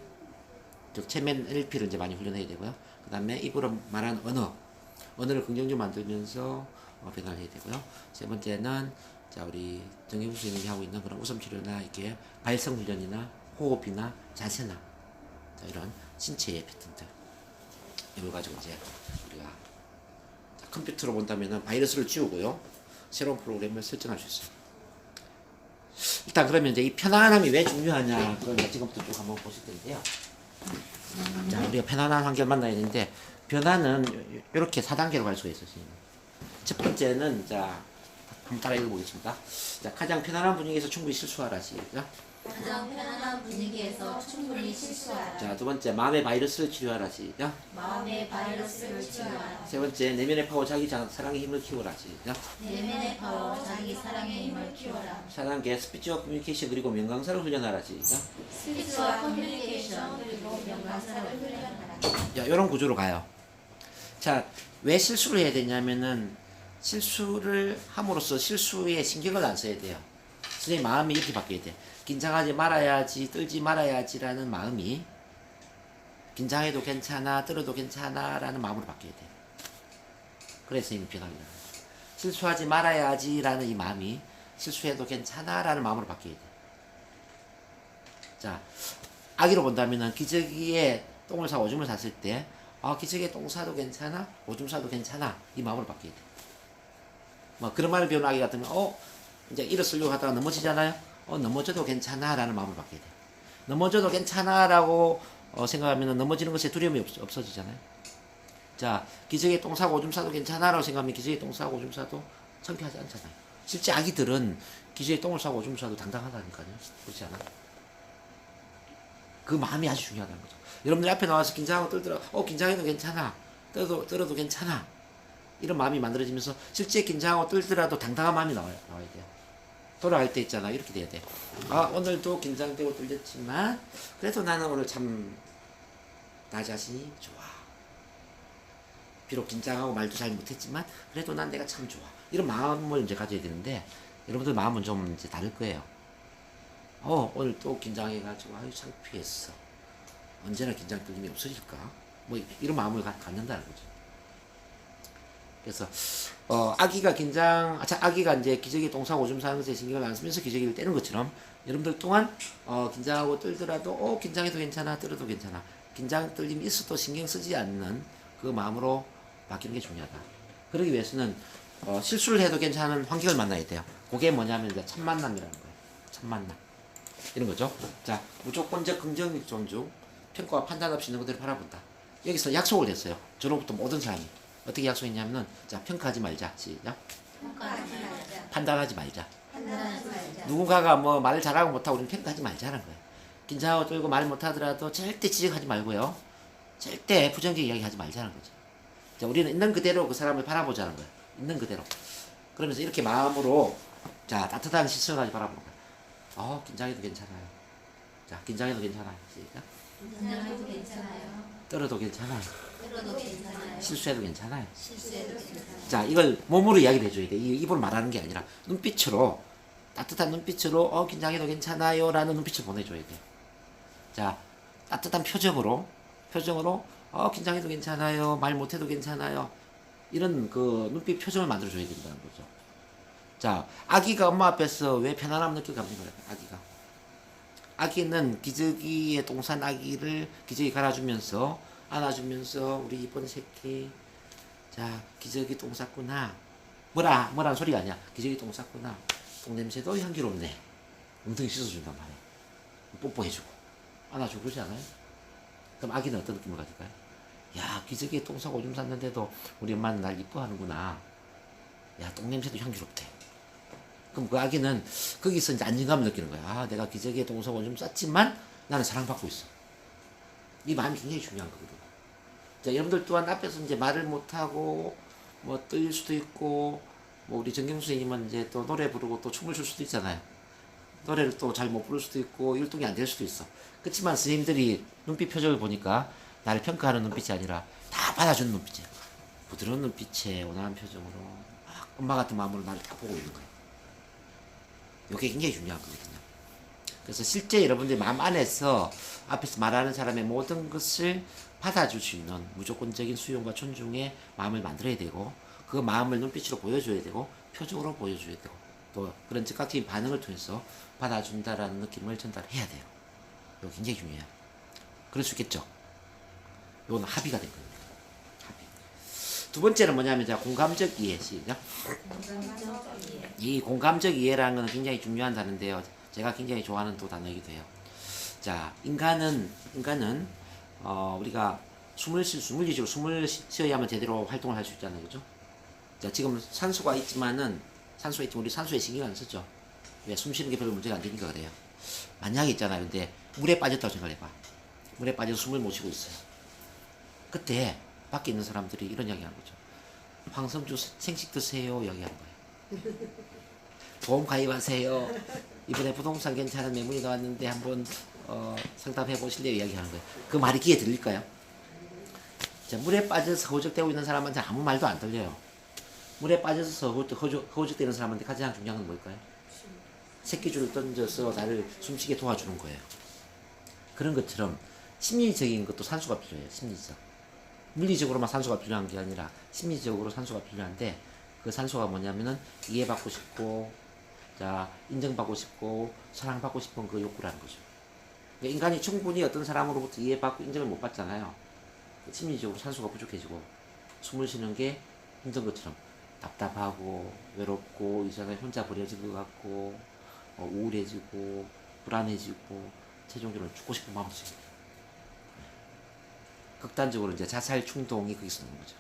즉 체면 NLP를 이제 많이 훈련해야 되고요. 그 다음에 입으로 말하는 언어를 긍정적으로 만들면서 변화를 해야 되고요. 세 번째는 자, 우리 정혜우 선생님이 하고 있는 그런 웃음 치료나 이렇게 발성 훈련이나 호흡이나 자세나 자, 이런 신체의 패턴들 이걸 가지고 이제 우리가 자, 컴퓨터로 본다면은 바이러스를 지우고요. 새로운 프로그램을 설정할 수 있어요. 일단 그러면 이제 이 편안함이 왜 중요하냐 그걸 지금부터 쭉 한번 보실 텐데요. 자, 우리가 편안한 환경을 만나야 되는데 변화는 이렇게 4단계로 갈 수가 있어요. 첫 번째는 자 한번 따라 읽어보겠습니다. 자, 가장 편안한 분위기에서 충분히 실수하라 시죠. 가장 편안한 분위기에서 충분히 실수하라. 자, 두 번째 마음의 바이러스를 치료하라 시죠. 마음의 바이러스를 치료하라. 세 번째 내면의 파워 자기 사랑의 힘을 키워라 시죠. 내면의 파워 자기 사랑의 힘을 키워라. 4단계 스피치와 커뮤니케이션 그리고 명강사를 훈련하라 시죠. 스피치와 커뮤니케이션 그리고 명강사를 훈련하라. 자, 이런 구조로 가요. 자, 왜 실수를 해야 되냐면은 실수를 함으로써 실수에 신경을 안 써야 돼요. 선생님 마음이 이렇게 바뀌어야 돼. 긴장하지 말아야지, 떨지 말아야지라는 마음이 긴장해도 괜찮아, 떨어도 괜찮아 라는 마음으로 바뀌어야 돼. 그래서 선생님이 변하게 되는 거죠. 실수하지 말아야지라는 이 마음이 실수해도 괜찮아 라는 마음으로 바뀌어야 돼. 자, 아기로 본다면은 기저귀에 똥을 싸고 오줌을 쌌을 때, 기저귀에 똥 싸도 괜찮아? 오줌 싸도 괜찮아? 이 마음으로 바뀌어야 돼. 뭐 그런 말을 배운 아기 같으면, 이제 일어서려고 하다가 넘어지잖아요? 넘어져도 괜찮아? 라는 마음으로 바뀌어야 돼. 넘어져도 괜찮아? 라고 생각하면 넘어지는 것에 두려움이 없어지잖아요. 자, 기저귀에 똥 싸고 오줌 싸도 괜찮아? 라고 생각하면 기저귀에 똥 싸고 오줌 싸도 창피하지 않잖아요. 실제 아기들은 기저귀에 똥을 싸고 오줌 싸도 당당하다니까요. 그렇지 않아? 그 마음이 아주 중요하다는 거죠. 여러분들 앞에 나와서 긴장하고 떨더라. 긴장해도 괜찮아. 떨어도 괜찮아. 이런 마음이 만들어지면서 실제 긴장하고 떨더라도 당당한 마음이 나와야 돼요. 돌아갈 때 있잖아. 이렇게 돼야 돼. 오늘도 긴장되고 떨렸지만 그래도 나는 오늘 참 나 자신이 좋아. 비록 긴장하고 말도 잘 못했지만 그래도 난 내가 참 좋아. 이런 마음을 이제 가져야 되는데 여러분들 마음은 좀 이제 다를 거예요. 오늘 또 긴장해가지고 창피했어. 언제나 긴장 떨림이 없어질까? 뭐 이런 마음을 갖는다는 거죠. 그래서 아기가 이제 기저귀 똥 싸고 오줌 싸는 것에 신경을 안 쓰면서 기저귀를 떼는 것처럼 여러분들 또한 긴장하고 떨더라도 긴장해도 괜찮아, 떨어도 괜찮아. 긴장 떨림이 있어도 신경 쓰지 않는 그 마음으로 바뀌는 게 중요하다. 그러기 위해서는 실수를 해도 괜찮은 환경을 만나야 돼요. 그게 뭐냐면 이제 첫 만남이라는 거예요. 첫 만남. 이런 거죠. 자, 무조건적 긍정적 존중, 평가와 판단 없이 있는 그대로 바라본다. 여기서 약속을 했어요. 저로부터 모든 사람이. 어떻게 약속했냐면은, 자, 평가하지 말자. 시작. 평가하지 말자. 판단하지 말자. 판단하지 말자. 누군가가 뭐 말을 잘하고 못하고 우리는 평가하지 말자는 거예요. 긴장하고 떨고 말 못하더라도 절대 지적하지 말고요. 절대 부정적 이야기 하지 말자는 거죠. 자, 우리는 있는 그대로 그 사람을 바라보자는 거예요. 있는 그대로. 그러면서 이렇게 마음으로, 자, 따뜻한 시선을 가지고 바라보는 거예요. 긴장해도 괜찮아요. 자, 긴장해도 괜찮아요. 시작. 긴장해도 괜찮아요. 떨어도 괜찮아요. 떨어도 괜찮아요. 실수해도 괜찮아요. 실수해도 괜찮아요. 자, 이걸 몸으로 이야기를 해줘야 돼. 입으로 말하는 게 아니라 눈빛으로, 따뜻한 눈빛으로 긴장해도 괜찮아요 라는 눈빛을 보내줘야 돼. 자, 따뜻한 표정으로 긴장해도 괜찮아요, 말 못해도 괜찮아요, 이런 그 눈빛 표정을 만들어줘야 된다는 거죠. 자, 아기가 엄마 앞에서 왜 편안함 느끼고 합니까? 아기는 기저귀에 똥 싼 아기를 기저귀 갈아주면서 안아주면서 우리 이쁜 새끼, 자, 기저귀 똥 쌌구나, 뭐라는 소리가 아니야. 기저귀 똥 쌌구나, 똥 냄새도 향기롭네, 엉덩이 씻어준단 말이야. 뽀뽀해주고 안아주고 그러지 않아요? 그럼 아기는 어떤 느낌을 가질까요? 야, 기저귀에 똥 싸고 오줌 쌌는데도 우리 엄마는 날 이뻐하는구나. 야, 똥 냄새도 향기롭대. 그럼 그 아기는 거기서 이제 안정감을 느끼는 거야. 내가 기저귀에 똥 싸고 오줌 쌌지만 나는 사랑받고 있어. 이 마음이 굉장히 중요한 거거든. 자, 여러분들 또한 앞에서 이제 말을 못하고 뭐 떨릴 수도 있고, 뭐 우리 정경수 선생님은 이제 또 노래 부르고 또 춤을 출 수도 있잖아요. 노래를 또 잘 못 부를 수도 있고 율동이 안 될 수도 있어. 그렇지만 선생님들이 눈빛 표정을 보니까 나를 평가하는 눈빛이 아니라 다 받아주는 눈빛이에요. 부드러운 눈빛에 온화한 표정으로 막 엄마 같은 마음으로 나를 다 보고 있는 거예요. 이게 굉장히 중요한 거거든요. 그래서 실제 여러분들 마음 안에서 앞에서 말하는 사람의 모든 것을 받아줄 수 있는 무조건적인 수용과 존중의 마음을 만들어야 되고, 그 마음을 눈빛으로 보여줘야 되고 표정으로 보여줘야 되고, 또 그런 즉각적인 반응을 통해서 받아준다라는 느낌을 전달해야 돼요. 이거 굉장히 중요해요. 그럴 수 있겠죠? 이건 합의가 된 겁니다. 합의. 두 번째는 뭐냐면, 자, 공감적 이해. 시작. 이 공감적 이해라는 것은 굉장히 중요한 단어인데요. 제가 굉장히 좋아하는 또 단어이기도 해요. 자, 인간은 우리가 물리적으로 숨을 쉬어야만 제대로 활동을 할 수 있잖아요. 그죠? 자, 지금 산소가 있지만 우리 산소에 신경 안 쓰죠. 왜? 숨 쉬는 게 별로 문제가 안 되니까 그래요. 만약에 있잖아요. 근데 물에 빠졌다고 생각해봐. 물에 빠져서 숨을 못 쉬고 있어요. 그때 밖에 있는 사람들이 이런 이야기 하는 거죠. 황성주 생식 드세요. 이야기하는 거예요. 보험 가입하세요. 이번에 부동산 괜찮은 매물이 나왔는데 한번 상담해 보실래요? 이야기하는 거예요. 그 말이 귀에 들릴까요? 자, 물에 빠져서 허우적대고 있는 사람한테 아무 말도 안 들려요. 물에 빠져서 허우적대는 사람한테 가장 중요한 건 뭘까요? 새끼줄을 던져서 나를 숨쉬게 도와주는 거예요. 그런 것처럼 심리적인 것도 산소가 필요해요. 심리적. 물리적으로만 산소가 필요한 게 아니라 심리적으로 산소가 필요한데, 그 산소가 뭐냐면은 이해받고 싶고, 자, 인정받고 싶고 사랑받고 싶은 그 욕구라는 거죠. 그러니까 인간이 충분히 어떤 사람으로부터 이해받고 인정을 못 받잖아요. 심리적으로 산소가 부족해지고 숨을 쉬는 게 힘든 것처럼 답답하고 외롭고 이 사람이 혼자 버려진 것 같고 우울해지고 불안해지고 최종적으로 죽고 싶은 마음도 생겨요. 극단적으로 이제 자살 충동이 거기서 나오는 거죠.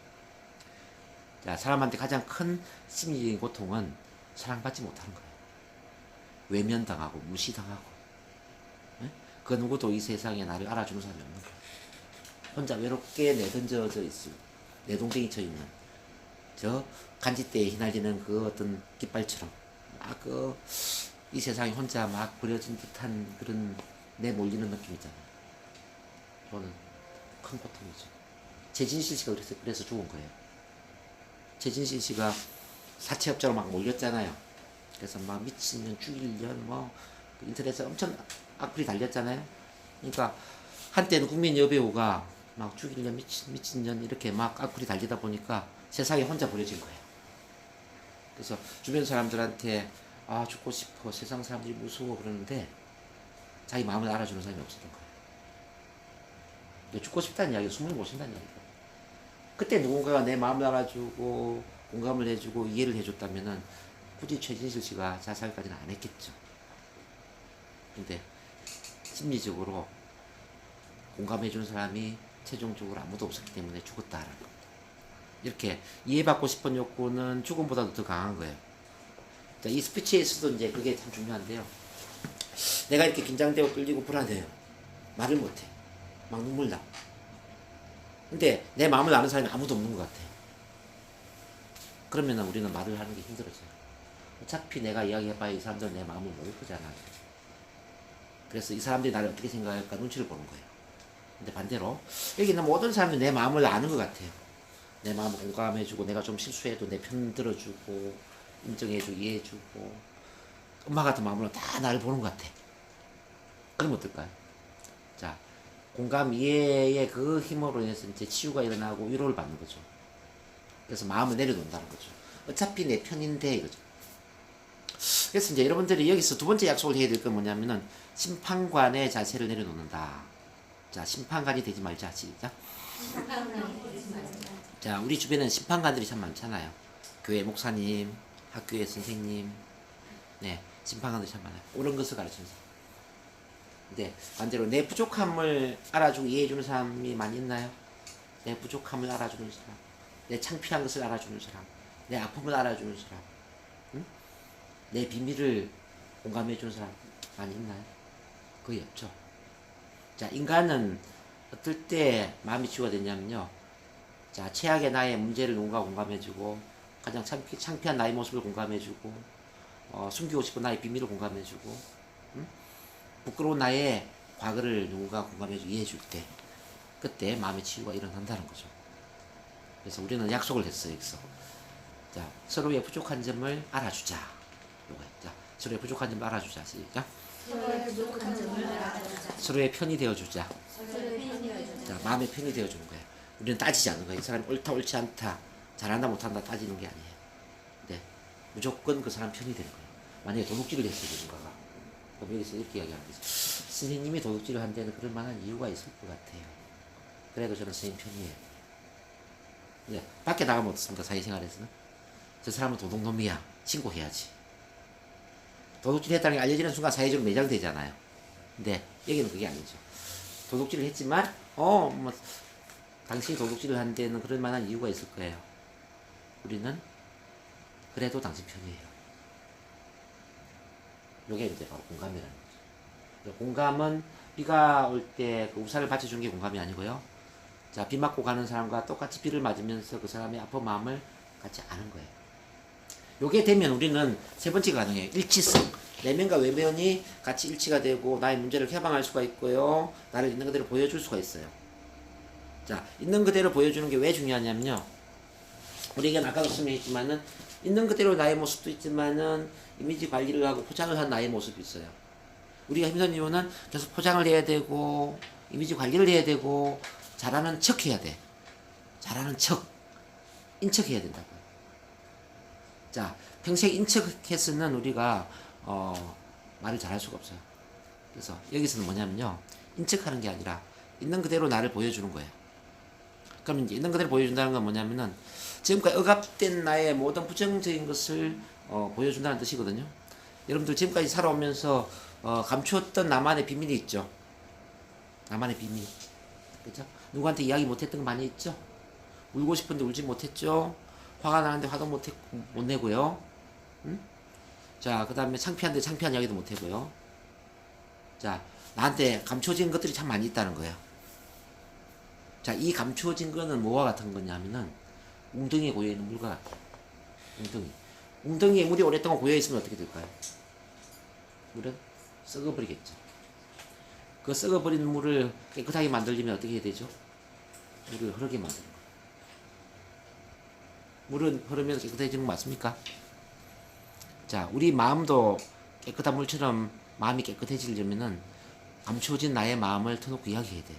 자, 사람한테 가장 큰 심리적인 고통은 사랑받지 못하는 거예요. 외면당하고 무시당하고, 예? 그 누구도 이 세상에 나를 알아주는 사람이 없는 거예요. 혼자 외롭게 내던져져 있고 내동댕이 쳐 있는 저 간지대에 휘날리는 그 어떤 깃발처럼 막 이 세상에 혼자 막 버려진 듯한 그런 내몰리는 느낌 있잖아요. 저는 큰 고통이죠. 최진실 씨가 그래서 죽은 거예요. 최진실 씨가 사채업자로 막 몰렸잖아요. 그래서 막 미친년 죽이려는 인터넷에 엄청 악플이 달렸잖아요. 그러니까 한때는 국민 여배우가 막 죽이려 미친년 이렇게 막 악플이 달리다 보니까 세상에 혼자 버려진 거예요. 그래서 주변 사람들한테 죽고 싶어 세상 사람들이 무서워 그러는데 자기 마음을 알아주는 사람이 없었던 거예요. 죽고 싶다는 이야기가 숨을 못 쉰다는 이야기예요. 그때 누군가가 내 마음을 알아주고 공감을 해주고 이해를 해줬다면은 굳이 최진실 씨가 자살까지는 안 했겠죠. 근데 심리적으로 공감해준 사람이 최종적으로 아무도 없었기 때문에 죽었다라는 겁니다. 이렇게 이해받고 싶은 욕구는 죽음보다도 더 강한 거예요. 자, 이 스피치에서도 이제 그게 참 중요한데요. 내가 이렇게 긴장되고 끌리고 불안해요. 말을 못해. 막 눈물 나. 근데 내 마음을 아는 사람이 아무도 없는 것 같아요. 그러면 우리는 말을 하는 게 힘들어져요. 어차피 내가 이야기해봐야 이 사람들은 내 마음을 모를 거잖아. 그래서 이 사람들이 나를 어떻게 생각할까 눈치를 보는 거예요. 근데 반대로 여기 있는 모든 사람들이 내 마음을 아는 것 같아요. 내 마음을 공감해주고 내가 좀 실수해도 내 편 들어주고 인정해주고 이해해주고 엄마 같은 마음으로 다 나를 보는 것 같아. 그럼 어떨까요? 자, 공감 이해의 그 힘으로 인해서 이제 치유가 일어나고 위로를 받는 거죠. 그래서 마음을 내려놓는다는 거죠. 어차피 내 편인데 이거죠. 그래서 이제 여러분들이 여기서 두 번째 약속을 해야 될 건 뭐냐면은 심판관의 자세를 내려놓는다. 자, 심판관이 되지 말자. 시작. 자, 우리 주변에는 심판관들이 참 많잖아요. 교회 목사님, 학교의 선생님, 네, 심판관들이 참 많아요. 옳은 것을 가르치는 사람. 근데 반대로 내 부족함을 알아주고 이해해주는 사람이 많이 있나요? 내 부족함을 알아주는 사람, 내 창피한 것을 알아주는 사람, 내 아픔을 알아주는 사람, 응? 내 비밀을 공감해주는 사람 많이 있나요? 거의 없죠. 자, 인간은 어떨 때 마음이 치유가 되냐면요. 자, 최악의 나의 문제를 누군가 공감해주고, 가장 창피한 나의 모습을 공감해주고, 숨기고 싶은 나의 비밀을 공감해주고, 응? 부끄러운 나의 과거를 누군가 공감해주고 이해해줄 때, 그때 마음의 치유가 일어난다는 거죠. 그래서 우리는 약속을 했어요, 여기서. 자, 서로의 부족한 점을 알아주자. 요거. 자, 서로의 부족한 점을 알아주자. 시작. 서로의 부족한 점을 알아주자. 서로의 편이 되어주자. 서로의 편이 되어주자. 자, 마음의 편이 되어주는 거예요. 우리는 따지지 않는 거예요. 이 사람이 옳다, 옳지 않다, 잘한다, 못한다 따지는 게 아니에요. 네, 무조건 그 사람 편이 되는 거예요. 만약에 도둑질을 했어요, 누군가가. 그럼 여기서 이렇게 이야기하는 거죠. 선생님이 도둑질을 한 데는 그럴 만한 이유가 있을 것 같아요. 그래도 저는 선생님 편이에요. 네, 밖에 나가면 어떻습니까? 사회생활에서는. 저 사람은 도둑놈이야. 신고해야지. 도둑질 했다는 게 알려지는 순간 사회적으로 매장되잖아요. 근데 여기는 그게 아니죠. 도둑질을 했지만 당신이 도둑질을 한 데는 그럴 만한 이유가 있을 거예요. 우리는 그래도 당신 편이에요. 이게 이제 바로 공감이라는 거죠. 공감은 비가 올 때 그 우산을 받쳐주는 게 공감이 아니고요. 자, 비 맞고 가는 사람과 똑같이 비를 맞으면서 그 사람의 아픈 마음을 같이 아는 거예요. 요게 되면 우리는 세 번째가 가능해요. 일치성. 내면과 외면이 같이 일치가 되고 나의 문제를 해방할 수가 있고요. 나를 있는 그대로 보여줄 수가 있어요. 자, 있는 그대로 보여주는 게 왜 중요하냐면요. 우리에겐 아까도 설명했지만은 있는 그대로 나의 모습도 있지만은 이미지 관리를 하고 포장을 한 나의 모습이 있어요. 우리가 힘든 이유는 계속 포장을 해야 되고 이미지 관리를 해야 되고 잘하는 척 해야 돼. 잘하는 척. 인척해야 된다고요. 자, 평생 인척해서는 우리가 말을 잘할 수가 없어요. 그래서 여기서는 뭐냐면요. 인척하는 게 아니라 있는 그대로 나를 보여주는 거예요. 그럼 이제 있는 그대로 보여준다는 건 뭐냐면은 지금까지 억압된 나의 모든 부정적인 것을 보여준다는 뜻이거든요. 여러분들 지금까지 살아오면서 감추었던 나만의 비밀이 있죠. 나만의 비밀. 그죠? 누구한테 이야기 못했던 거 많이 있죠? 울고 싶은데 울지 못했죠? 화가 나는데 화도 못 내고요. 응? 자, 그 다음에 창피한데 창피한 이야기도 못하고요. 자, 나한테 감춰진 것들이 참 많이 있다는 거예요. 자, 이 감추어진 거는 뭐와 같은 거냐면은 웅덩이에 고여있는 물과 같아요. 웅덩이. 웅덩이에 물이 오랫동안 고여있으면 어떻게 될까요? 물은 썩어버리겠죠. 그 썩어버리는 물을 깨끗하게 만들려면 어떻게 해야 되죠? 물을 흐르게 만드는 거예요. 물은 흐르면 깨끗해지는 거 맞습니까? 자, 우리 마음도 깨끗한 물처럼 마음이 깨끗해지려면은 감추어진 나의 마음을 터놓고 이야기해야 돼요.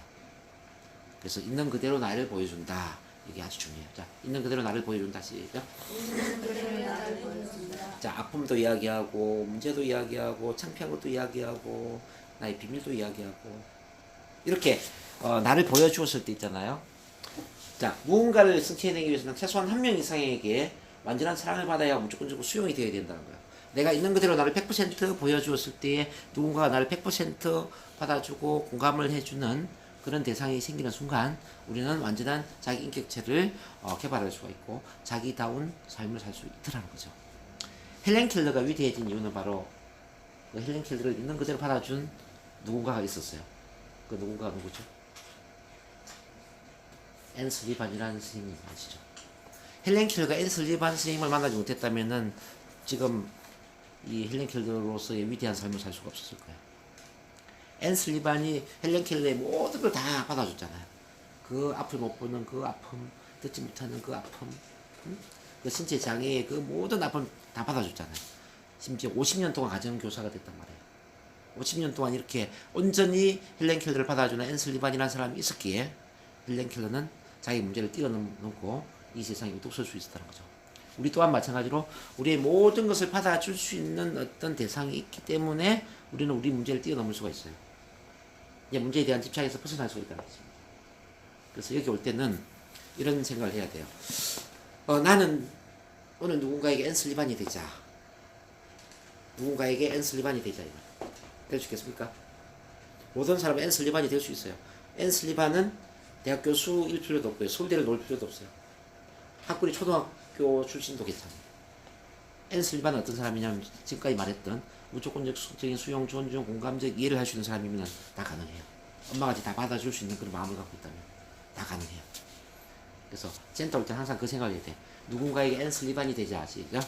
그래서 있는 그대로 나를 보여준다. 이게 아주 중요해요. 자, 있는 그대로 나를 보여준다. 시작. 자, 아픔도 이야기하고, 문제도 이야기하고, 창피한 것도 이야기하고, 나의 비밀도 이야기하고, 이렇게 나를 보여주었을 때 있잖아요. 자, 무언가를 성취해내기 위해서는 최소한 한 명 이상에게 완전한 사랑을 받아야 무조건적으로 수용이 되어야 된다는 거예요. 내가 있는 그대로 나를 100% 보여주었을 때에 누군가가 나를 100% 받아주고 공감을 해주는 그런 대상이 생기는 순간 우리는 완전한 자기 인격체를 개발할 수가 있고 자기다운 삶을 살 수 있더라는 거죠. 헬렌 켈러가 위대해진 이유는 바로 그 헬렌 켈러를 있는 그대로 받아준 누군가가 있었어요. 그 누군가가 누구죠? 앤 슬리반이라는 스님이 아시죠? 헬렌 켈러가 앤 슬리반 스님을 만나지 못했다면은 지금 이 헬렌 켈러로서의 위대한 삶을 살 수가 없었을 거예요. 앤 슬리반이 헬렌 켈러의 모든 걸 다 받아줬잖아요. 그 앞을 못 보는 그 아픔, 듣지 못하는 그 아픔, 그 신체 장애의 그 모든 아픔 다 받아줬잖아요. 심지어 50년 동안 가정교사가 됐단 말이에요. 50년 동안 이렇게 온전히 헬렌 켈러를 받아주는 앤 슬리반이라는 사람이 있었기에 헬렌 켈러는 자기 문제를 뛰어넘고 이 세상에 우뚝 설 수 있었다는 거죠. 우리 또한 마찬가지로 우리의 모든 것을 받아줄 수 있는 어떤 대상이 있기 때문에 우리는 우리 문제를 뛰어넘을 수가 있어요. 이제 문제에 대한 집착에서 벗어날 수가 있다는 거죠. 그래서 여기 올 때는 이런 생각을 해야 돼요. 나는 오늘 누군가에게 앤 슬리반이 되자. 누군가에게 앤 슬리반이 되자. 될 수 있겠습니까? 모든 사람은 앤 슬리반이 될 수 있어요. 앤 슬리반은 대학 교수일 필요도 없고요. 서울대를 놓을 필요도 없어요. 학군이 초등학교 출신도 괜찮아요. 앤 슬리반은 어떤 사람이냐면 지금까지 말했던 무조건적인 수용, 존중, 공감적 이해를 할 수 있는 사람이면 다 가능해요. 엄마같이 다 받아줄 수 있는 그런 마음을 갖고 있다면 다 가능해요. 그래서 센터 올 때 항상 그 생각을 해야 돼. 누군가에게 앤 슬리반이 되지 아시죠?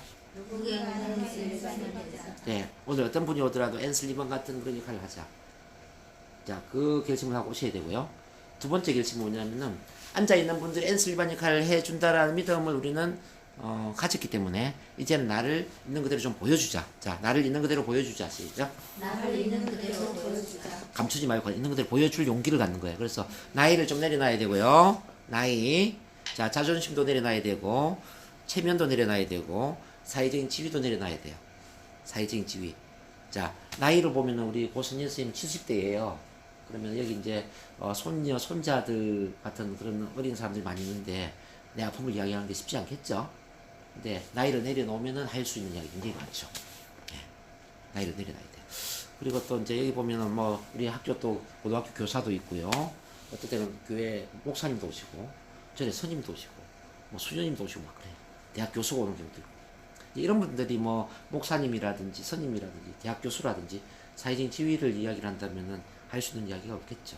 네, 오늘 어떤 분이 오더라도 앤 슬리반 같은 그런 역할을 하자. 자, 그 결심을 하고 오셔야 되고요. 두 번째 결심은 뭐냐면은 앉아있는 분들이 앤 슬리반 역할을 해준다라는 믿음을 우리는 가졌기 때문에 이제는 나를 있는 그대로 좀 보여주자. 자, 나를 있는 그대로 보여주자. 시작. 나를 있는 그대로 보여주자. 감추지 말고 있는 그대로 보여줄 용기를 갖는 거예요. 그래서 나이를 좀 내려놔야 되고요. 나이. 자, 자존심도 내려놔야 되고 체면도 내려놔야 되고 사회적인 지위도 내려놔야 돼요. 사회적인 지위. 자, 나이를 보면은 우리 고선녀 선생님 70대예요. 그러면 여기 이제 손녀, 손자들 같은 그런 어린 사람들이 많이 있는데 내 아픔을 이야기하는 게 쉽지 않겠죠? 근데 나이를 내려놓으면은 할 수 있는 이야기 굉장히 많죠. 예. 나이를 내려놔야 돼요. 그리고 또 이제 여기 보면은 뭐 우리 학교 또 고등학교 교사도 있고요. 어떨 때는 교회 목사님도 오시고 전에 스님도 오시고 뭐 수녀님도 오시고 막 그래요. 대학 교수가 오는 경우도 있고 이런 분들이 뭐 목사님이라든지 스님이라든지 대학 교수라든지 사회적인 지위를 이야기를 한다면은 할 수 있는 이야기가 없겠죠.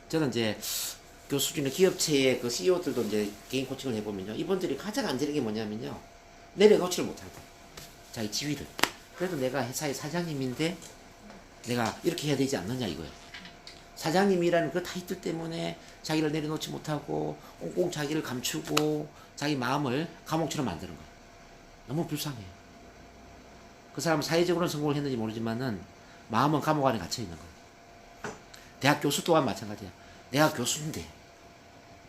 저는 이제 교수진의 기업체의 그 CEO들도 이제 개인 코칭을 해보면요. 이분들이 가장 안 되는 게 뭐냐면요. 내려놓지를 못한다. 자기 지위를. 그래도 내가 회사의 사장님인데 내가 이렇게 해야 되지 않느냐 이거예요. 사장님이라는 그 타이틀 때문에 자기를 내려놓지 못하고 꽁꽁 자기를 감추고 자기 마음을 감옥처럼 만드는 거예요. 너무 불쌍해요. 그 사람은 사회적으로는 성공을 했는지 모르지만은 마음은 감옥 안에 갇혀 있는 거예요. 대학 교수 또한 마찬가지야. 내가 교수인데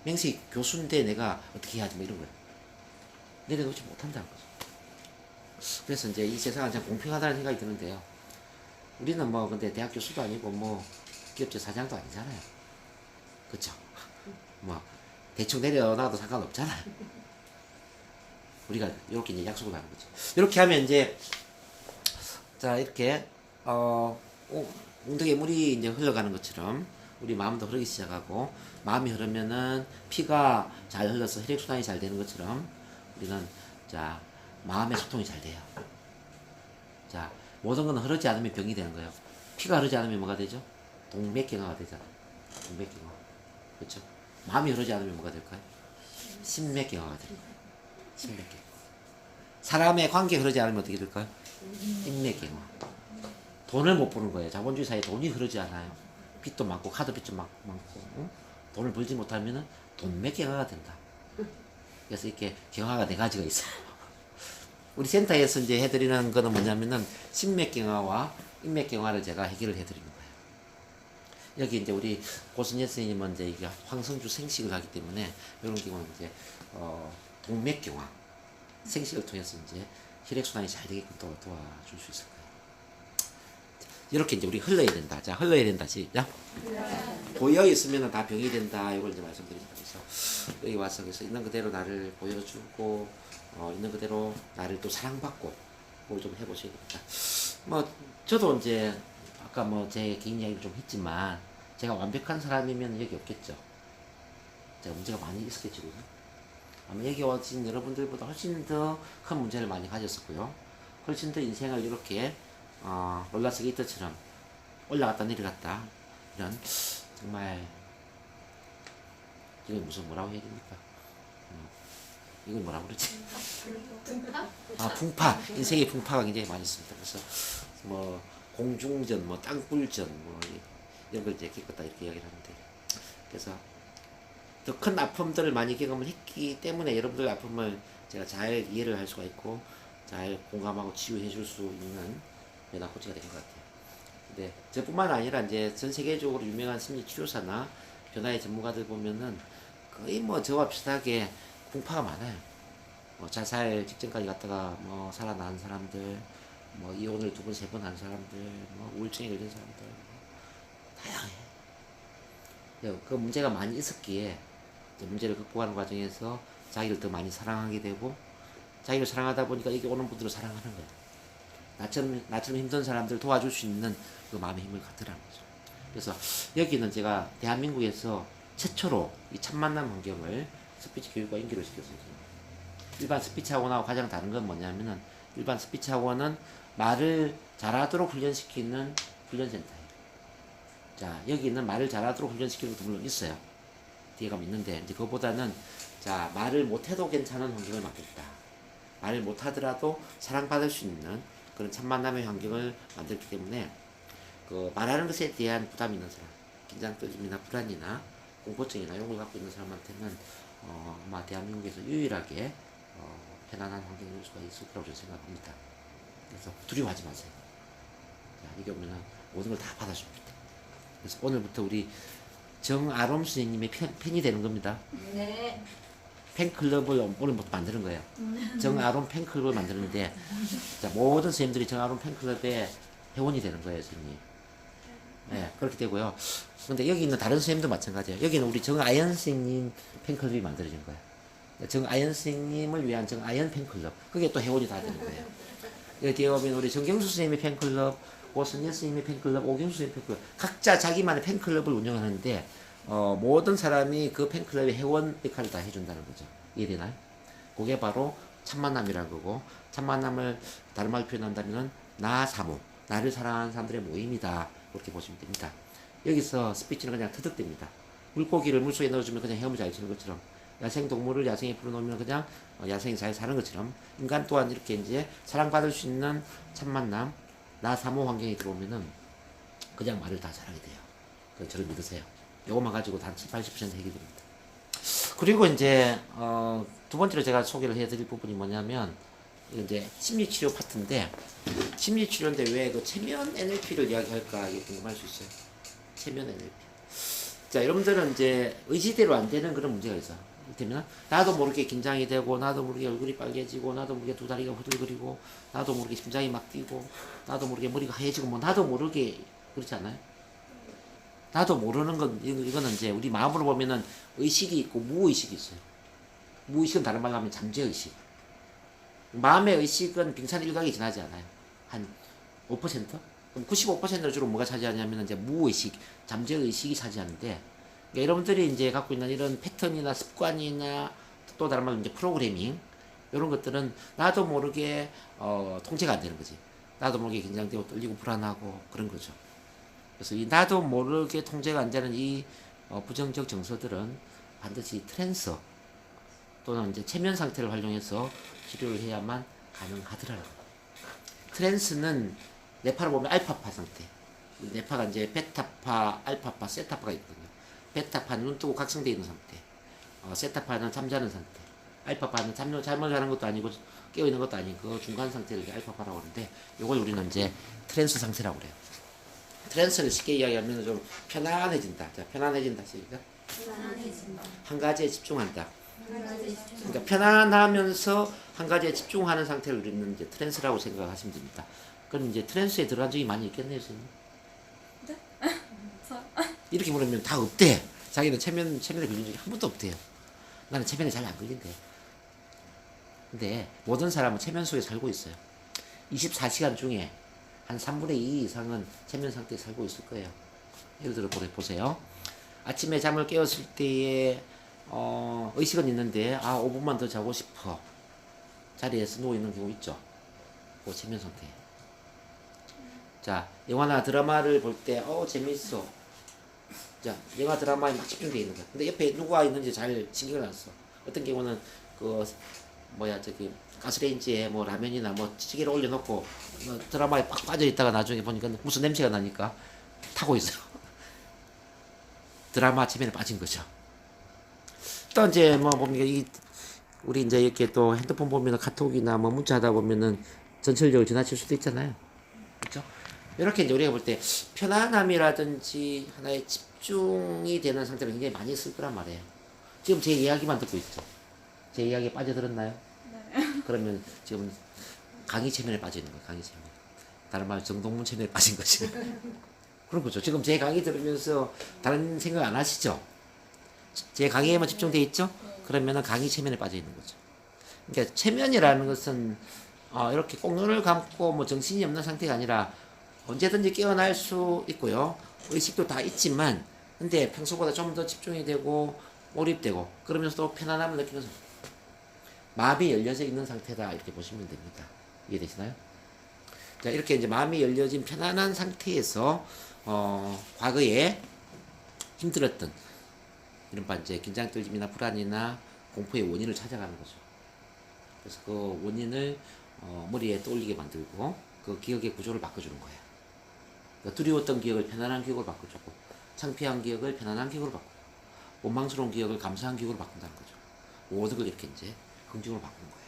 맹세 교수인데 내가 어떻게 해야지 뭐 이런 거예요. 내려놓지 못한다는 거죠. 그래서 이제 이 세상은 참 공평하다는 생각이 드는데요. 우리는 뭐 근데 대학 교수도 아니고 뭐 기업체 사장도 아니잖아요. 그쵸? 뭐 대충 내려놔도 상관없잖아요. 우리가 이렇게 이제 약속을 하는 거죠. 이렇게 하면 이제 자 이렇게 웅덩이에 물이 이제 흘러가는 것처럼 우리 마음도 흐르기 시작하고 마음이 흐르면은 피가 잘 흘러서 혈액순환이 잘 되는 것처럼 우리는 자 마음의 소통이 잘 돼요. 자 모든 건 흐르지 않으면 병이 되는 거예요. 피가 흐르지 않으면 뭐가 되죠? 동맥경화가 되잖아요. 동맥경화. 그렇죠? 마음이 흐르지 않으면 뭐가 될까요? 심맥경화가 될 거예요. 심맥경화. 사람의 관계 흐르지 않으면 어떻게 될까요? 인맥경화. 돈을 못 버는 거예요. 자본주의 사회에 돈이 흐르지 않아요. 빚도 많고 카드빚도 많고 응? 돈을 벌지 못하면 돈맥경화가 된다. 그래서 이렇게 경화가 4가지가 있어요. 우리 센터에서 이제 해드리는 거는 뭐냐면은 심맥경화와 인맥경화를 제가 해결을 해드리는 거예요. 여기 이제 우리 고순예 선생님은 이제 이게 황성주 생식을 하기 때문에 이런 경우는 이제 동맥경화 생식을 통해서 이제 혈액순환이 잘 되게끔 도와줄 수 있을 거예요. 이렇게 이제 우리 흘러야 된다. 자, 흘러야 된다. 시작. 고여 있으면 다 병이 된다. 이걸 이제 말씀드립니다. 그래서 여기 와서 그래서 있는 그대로 나를 보여주고, 있는 그대로 나를 또 사랑받고, 그걸 좀 해보셔야 됩니다. 뭐, 저도 이제, 아까 뭐 제 개인 이야기를 좀 했지만, 제가 완벽한 사람이면 여기 없겠죠. 제가 문제가 많이 있었겠죠. 그죠? 아마 여기 오신 여러분들보다 훨씬 더 큰 문제를 많이 가졌었고요. 훨씬 더 인생을 이렇게 롤러스케이터처럼 올라갔다 내려갔다 이런 정말 이건 무슨 뭐라고 해야 됩니까? 이건 뭐라고 그러지? 풍파 인생의 풍파가 굉장히 많이 있습니다. 그래서 뭐 공중전, 뭐 땅굴전, 뭐 이런 걸 이제 겪었다 이렇게 이야기를 하는데 그래서 더 큰 아픔들을 많이 경험을 했기 때문에 여러분들 아픔을 제가 잘 이해를 할 수가 있고 잘 공감하고 치유해 줄 수 있는 변화 코치가 된 것 같아요. 근데 저뿐만 아니라 이제 전 세계적으로 유명한 심리 치료사나 변화의 전문가들 보면은 거의 뭐 저와 비슷하게 풍파가 많아요. 뭐 자살 직전까지 갔다가 뭐 살아난 사람들, 뭐 이혼을 2번, 3번 한 사람들, 뭐 우울증에 걸린 사람들, 뭐 다양해. 그 문제가 많이 있었기에 문제를 극복하는 과정에서 자기를 더 많이 사랑하게 되고 자기를 사랑하다 보니까 여기 오는 분들을 사랑하는 거예요. 나처럼 힘든 사람들 도와줄 수 있는 그 마음의 힘을 갖더라는 거죠. 그래서 여기는 제가 대한민국에서 최초로 이 첫 만남 환경을 스피치 교육과 연결을 시켰어요. 일반 스피치 학원하고 가장 다른 건 뭐냐면은 일반 스피치 학원은 말을 잘하도록 훈련시키는 훈련센터예요. 자, 여기는 말을 잘하도록 훈련시키는 것도 물론 있어요. 뒤에 가면 있는데 이제 그거보다는 자 말을 못해도 괜찮은 환경을 만들다. 말을 못하더라도 사랑받을 수 있는 그런 첫 만남의 환경을 만들기 때문에 그 말하는 것에 대한 부담이 있는 사람, 긴장 떨림이나 불안이나 공포증이나 이런 걸 갖고 있는 사람한테는 아마 대한민국에서 유일하게 편안한 환경일 수가 있을 거라고 저는 생각합니다. 그래서 두려워하지 마세요. 자, 여기 오면은 모든 걸 다 받아줍니다. 그래서 오늘부터 우리 정아롬 선생님의 팬이 되는 겁니다. 네. 팬클럽을 오늘부터 만드는 거예요. 정아롬 팬클럽을 만드는데 자, 모든 선생님들이 정아롬 팬클럽의 회원이 되는 거예요, 선생님. 네, 그렇게 되고요. 근데 여기 있는 다른 선생님도 마찬가지예요. 여기는 우리 정아연 선생님 팬클럽이 만들어진 거예요. 정아연 선생님을 위한 정아연 팬클럽. 그게 또 회원이 다 되는 거예요. 여기 뒤에 보면 우리 정경수 선생님의 팬클럽, 고선예 선생님의 팬클럽, 오경수 선생님의 팬클럽. 각자 자기만의 팬클럽을 운영하는데 모든 사람이 그 팬클럽의 회원 역할을 다 해준다는 거죠. 이해되나요? 그게 바로 참만남이라는 거고, 참만남을 다른 말로 표현한다면 나사모, 나를 사랑하는 사람들의 모임이다. 그렇게 보시면 됩니다. 여기서 스피치는 그냥 터득됩니다. 물고기를 물속에 넣어주면 그냥 헤엄을 잘 치는 것처럼, 야생동물을 야생에 풀어놓으면 그냥 야생에 잘 사는 것처럼, 인간 또한 이렇게 이제 사랑받을 수 있는 참만남, 나사모 환경에 들어오면은 그냥 말을 다 잘하게 돼요. 그래서 저를 믿으세요. 요것만 가지고 단 70, 80% 해결됩니다. 그리고 이제 두 번째로 제가 소개를 해드릴 부분이 뭐냐면 이제 심리치료 파트인데 심리치료인데 왜 그 체면 NLP를 이야기할까 이게 궁금할 수 있어요. 체면 NLP. 자, 여러분들은 이제 의지대로 안 되는 그런 문제가 있어요. 되면 나도 모르게 긴장이 되고 나도 모르게 얼굴이 빨개지고 나도 모르게 두 다리가 후들거리고 나도 모르게 심장이 막 뛰고 나도 모르게 머리가 하얘지고 뭐 나도 모르게 그렇지 않아요? 나도 모르는 건 이거는 이제 우리 마음으로 보면은 의식이 있고 무의식이 있어요. 무의식은 다른 말로 하면 잠재의식. 마음의 의식은 빙산 일각이 지나지 않아요. 한 5%? 그럼 95%를 주로 뭐가 차지하냐면 이제 무의식, 잠재의식이 차지하는데 그러니까 여러분들이 이제 갖고 있는 이런 패턴이나 습관이나 또 다른 말로 이제 프로그래밍 이런 것들은 나도 모르게 통제가 안 되는 거지. 나도 모르게 긴장되고 떨리고 불안하고 그런 거죠. 그래서 이 나도 모르게 통제가 안 되는 이 부정적 정서들은 반드시 트랜스 또는 이제 체면 상태를 활용해서 치료를 해야만 가능하더라고요. 트랜스는 뇌파를 보면 알파파 상태. 뇌파가 이제 베타파, 알파파, 세타파가 있거든요. 베타파는 눈 뜨고 각성되어 있는 상태. 세타파는 잠자는 상태. 알파파는 잠을 자는 것도 아니고 깨어 있는 것도 아니고 중간 상태를 알파파라고 하는데 이걸 우리는 이제 트랜스 상태라고 그래요. 트랜스를 쉽게 이야기하면 좀 편안해진다. 자, 편안해진다. 시작. 편안해진다. 한 가지에 집중한다. 한 가지 집중. 그러니까 편안하면서 한 가지에 집중하는 상태를 우리는 이제 트랜스라고 생각하시면 됩니다. 그럼 이제 트랜스에 들어간 적이 많이 있겠네요, 선생님. 네? 이렇게 물으면 다 없대. 자기는 체면에 걸린 적이 한 번도 없대요. 나는 체면에 잘 안 걸린대. 근데 모든 사람은 체면 속에 살고 있어요. 24시간 중에 한 3분의 2 이상은 체면 상태에 살고 있을 거예요. 예를 들어 보세요. 아침에 잠을 깨었을 때에 의식은 있는데 5분만 더 자고 싶어. 자리에서 누워있는 경우 있죠. 그 체면 상태. 자, 영화나 드라마를 볼 때 재밌어. 자, 영화 드라마에 막 집중되어 있는 거야. 근데 옆에 누가 있는지 잘 신경을 안 써. 어떤 경우는 가스레인지에 뭐 라면이나 뭐 찌개를 올려놓고 드라마에 빡 빠져 있다가 나중에 보니까 무슨 냄새가 나니까 타고 있어요. 드라마 체면에 빠진 거죠. 또 이제 뭐 보면 우리 이제 이렇게 또 핸드폰 보면은 카톡이나 뭐 문자 하다 보면은 전철력을 지나칠 수도 있잖아요. 그렇죠? 이렇게 이제 우리가 볼 때 편안함이라든지 하나의 집중이 되는 상태를 굉장히 많이 쓸 거란 말이에요. 지금 제 이야기만 듣고 있죠. 제 이야기에 빠져들었나요? 네. 그러면 지금 강의 체면에 빠져 있는 거예요. 강의 체면. 다른 말로 정동문 체면에 빠진 거지. 그런 거죠. 지금 제 강의 들으면서 다른 생각 안 하시죠? 제 강의에만 집중돼 있죠? 그러면은 강의 체면에 빠져 있는 거죠. 그러니까 체면이라는 것은 이렇게 꼭 눈을 감고 뭐 정신이 없는 상태가 아니라 언제든지 깨어날 수 있고요. 의식도 다 있지만 근데 평소보다 좀 더 집중이 되고 몰입되고 그러면서도 편안함을 느끼면서 마음이 열려져 있는 상태다 이렇게 보시면 됩니다. 이해되시나요? 자, 이렇게 이제 마음이 열려진 편안한 상태에서 과거에 힘들었던 이른바 이제 긴장 떨림이나 불안이나 공포의 원인을 찾아가는 거죠. 그래서 그 원인을 머리에 떠올리게 만들고 그 기억의 구조를 바꿔주는 거예요. 그러니까 두려웠던 기억을 편안한 기억으로 바꿔주고 창피한 기억을 편안한 기억으로 바꾸고 원망스러운 기억을 감사한 기억으로 바꾼다는 거죠. 모든 걸 이렇게 이제 긍정으로 바꾸는 거예요.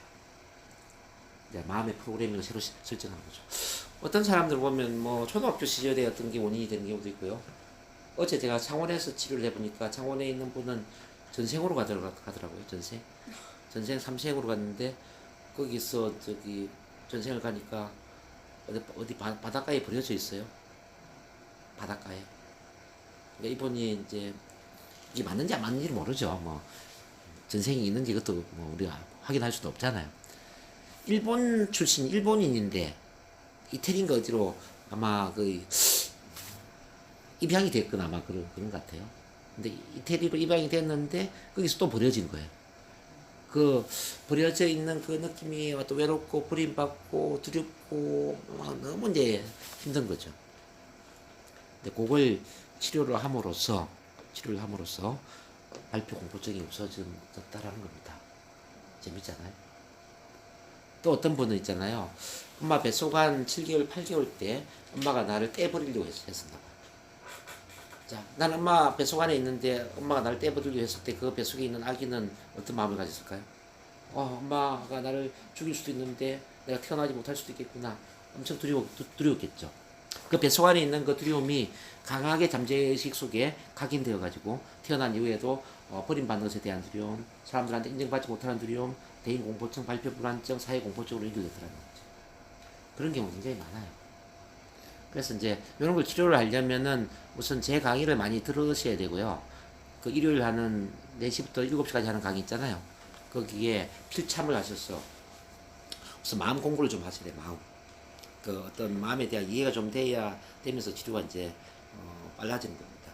이제 마음의 프로그래밍을 새로 설정하는 거죠. 어떤 사람들 보면 뭐 초등학교 시절에 어떤 게 원인이 되는 경우도 있고요. 어제 제가 창원에서 치료를 해보니까 창원에 있는 분은 전생으로 가더라고요. 전생 3생으로 갔는데 거기서 전생을 가니까 어디 바닷가에 버려져 있어요. 바닷가에. 그러니까 이분이 이제 이게 맞는지 안 맞는지를 모르죠. 뭐 전생이 있는지 그것도 뭐 우리가 확인할 수도 없잖아요. 일본 출신 일본인인데 이태리인가 어디로 아마 입양이 됐거나 아마 그런 것 같아요. 근데 이태리로 입양이 됐는데 거기서 또 버려진 거예요. 그 버려져 있는 그 느낌이 또 외롭고 버림받고 두렵고 너무 이제 힘든 거죠. 근데 그걸 치료를 함으로써 발표 공포증이 없어졌다라는 겁니다. 재밌잖아요. 또 어떤 분은 있잖아요. 엄마 뱃속 한 7개월, 8개월 때 엄마가 나를 떼버리려고 했었나 봐요. 자, 난 엄마 뱃속 안에 있는데 엄마가 나를 떼버리려고 했을 때 그 뱃속에 있는 아기는 어떤 마음을 가졌을까요? 엄마가 나를 죽일 수도 있는데 내가 태어나지 못할 수도 있겠구나. 엄청 두려웠겠죠. 그 뱃속 안에 있는 그 두려움이 강하게 잠재의식 속에 각인되어 가지고 태어난 이후에도 버림받는 것에 대한 두려움, 사람들한테 인정받지 못하는 두려움, 대인 공포증, 발표 불안증, 사회 공포증으로 연결되더라는 거죠. 그런 경우 굉장히 많아요. 그래서 이제 이런 걸 치료를 하려면은 우선 제 강의를 많이 들으셔야 되고요. 그 일요일 하는 4시부터 7시까지 하는 강의 있잖아요. 거기에 필참을 하셔서 우선 마음 공부를 좀 하셔야 돼요. 마음. 그 어떤 마음에 대한 이해가 좀 돼야 되면서 치료가 이제 빨라지는 겁니다.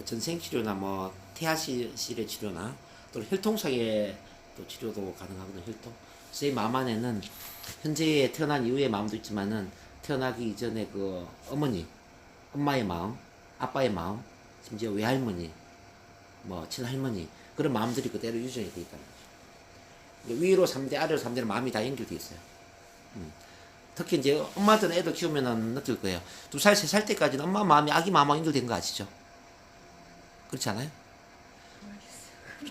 전생치료나 뭐 태아실의 치료나 또 혈통상의 또 치료도 가능하거든요. 혈통. 제 마음 안에는 현재 태어난 이후의 마음도 있지만은 태어나기 이전에 그 어머니, 엄마의 마음, 아빠의 마음, 심지어 외할머니, 뭐 친할머니 그런 마음들이 그대로 유전이 되어 있다는 거죠. 위로 3대, 아래로 3대는 마음이 다 연결되어 있어요. 특히 이제 엄마들은 애들 키우면은 느낄 거예요. 2살, 3살 때까지는 엄마 마음이 아기 마음하고 연결된 거 아시죠? 그렇지 않아요?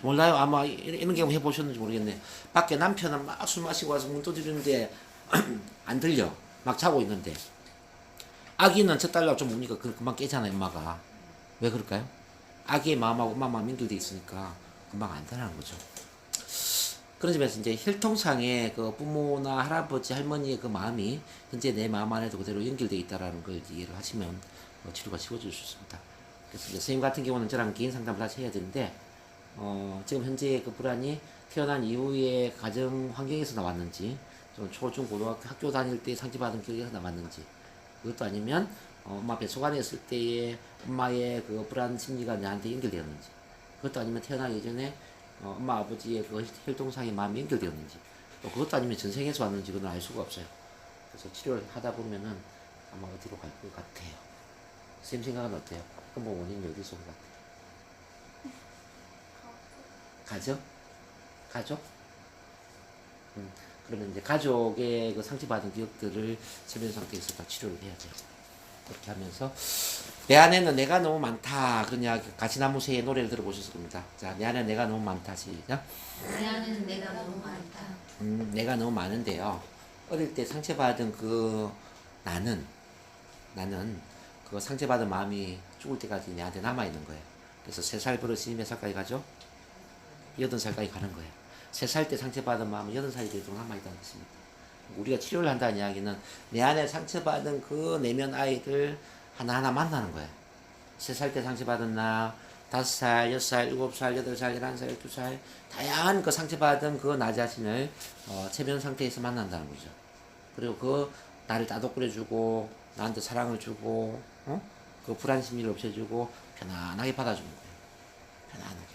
몰라요. 아마 이런 경우 해보셨는지 모르겠네. 밖에 남편은 막 술 마시고 와서 문 두드리는데 안 들려. 막 자고 있는데. 아기는 첫 딸하고 좀 우니까 금방 깨잖아요, 엄마가. 왜 그럴까요? 아기의 마음하고 엄마 마음 연결돼 있으니까 금방 안 되라는 거죠. 그런 점에서 이제 혈통상의 그 부모나 할아버지, 할머니의 그 마음이 현재 내 마음 안에도 그대로 연결되어 있다는 걸 이해를 하시면 치료가 쉬워질 수 있습니다. 그래서 이제 선생님 같은 경우는 저랑 개인 상담을 다시 해야 되는데, 지금 현재 그 불안이 태어난 이후에 가정 환경에서 나왔는지, 좀 초, 중, 고등학교 학교 다닐 때 상처받은 기억에서 나왔는지, 그것도 아니면 엄마 뱃속 안에 있을 때의 엄마의 그 불안 심리가 나한테 연결되었는지, 그것도 아니면 태어나기 전에 엄마 아버지의 그 혈통상의 마음이 연결되었는지, 또 그것도 아니면 전생에서 왔는지 그건 알 수가 없어요. 그래서 치료를 하다 보면은 아마 어디로 갈 것 같아요. 선생님 생각은 어때요? 근본 원인이 어디서 온 것 같아요? 가족? 가족? 그러면 이제 가족의 그 상처받은 기억들을 세면 상태에서 다 치료를 해야 돼요. 그렇게 하면서 내 안에는 내가 너무 많다. 그냥 가시나무새의 노래를 들어보셨을 겁니다. 자, 내 안에 내가 너무 많다. 시작. 내 안에는 내가 너무 많다. 내가 너무 많은데요. 어릴 때 상처받은 그 나는 그 상처받은 마음이 죽을 때까지 내한테 남아있는 거예요. 그래서 3살 버릇이 몇 살까지 가죠? 8살까지 가는 거예요. 3살 때 상처받은 마음은 8살이 되도록 남아있다는 것입니다. 우리가 치료를 한다는 이야기는 내 안에 상처받은 그 내면 아이들 하나하나 만나는 거예요. 3살 때 상처받은 나, 5살, 6살, 7살, 8살, 11살, 12살 다양한 그 상처받은 그 나 자신을 체면 상태에서 만난다는 거죠. 그리고 그 나를 따독거려주고 나한테 사랑을 주고 그 불안 심리를 없애주고 편안하게 받아주는 거예요. 편안하게.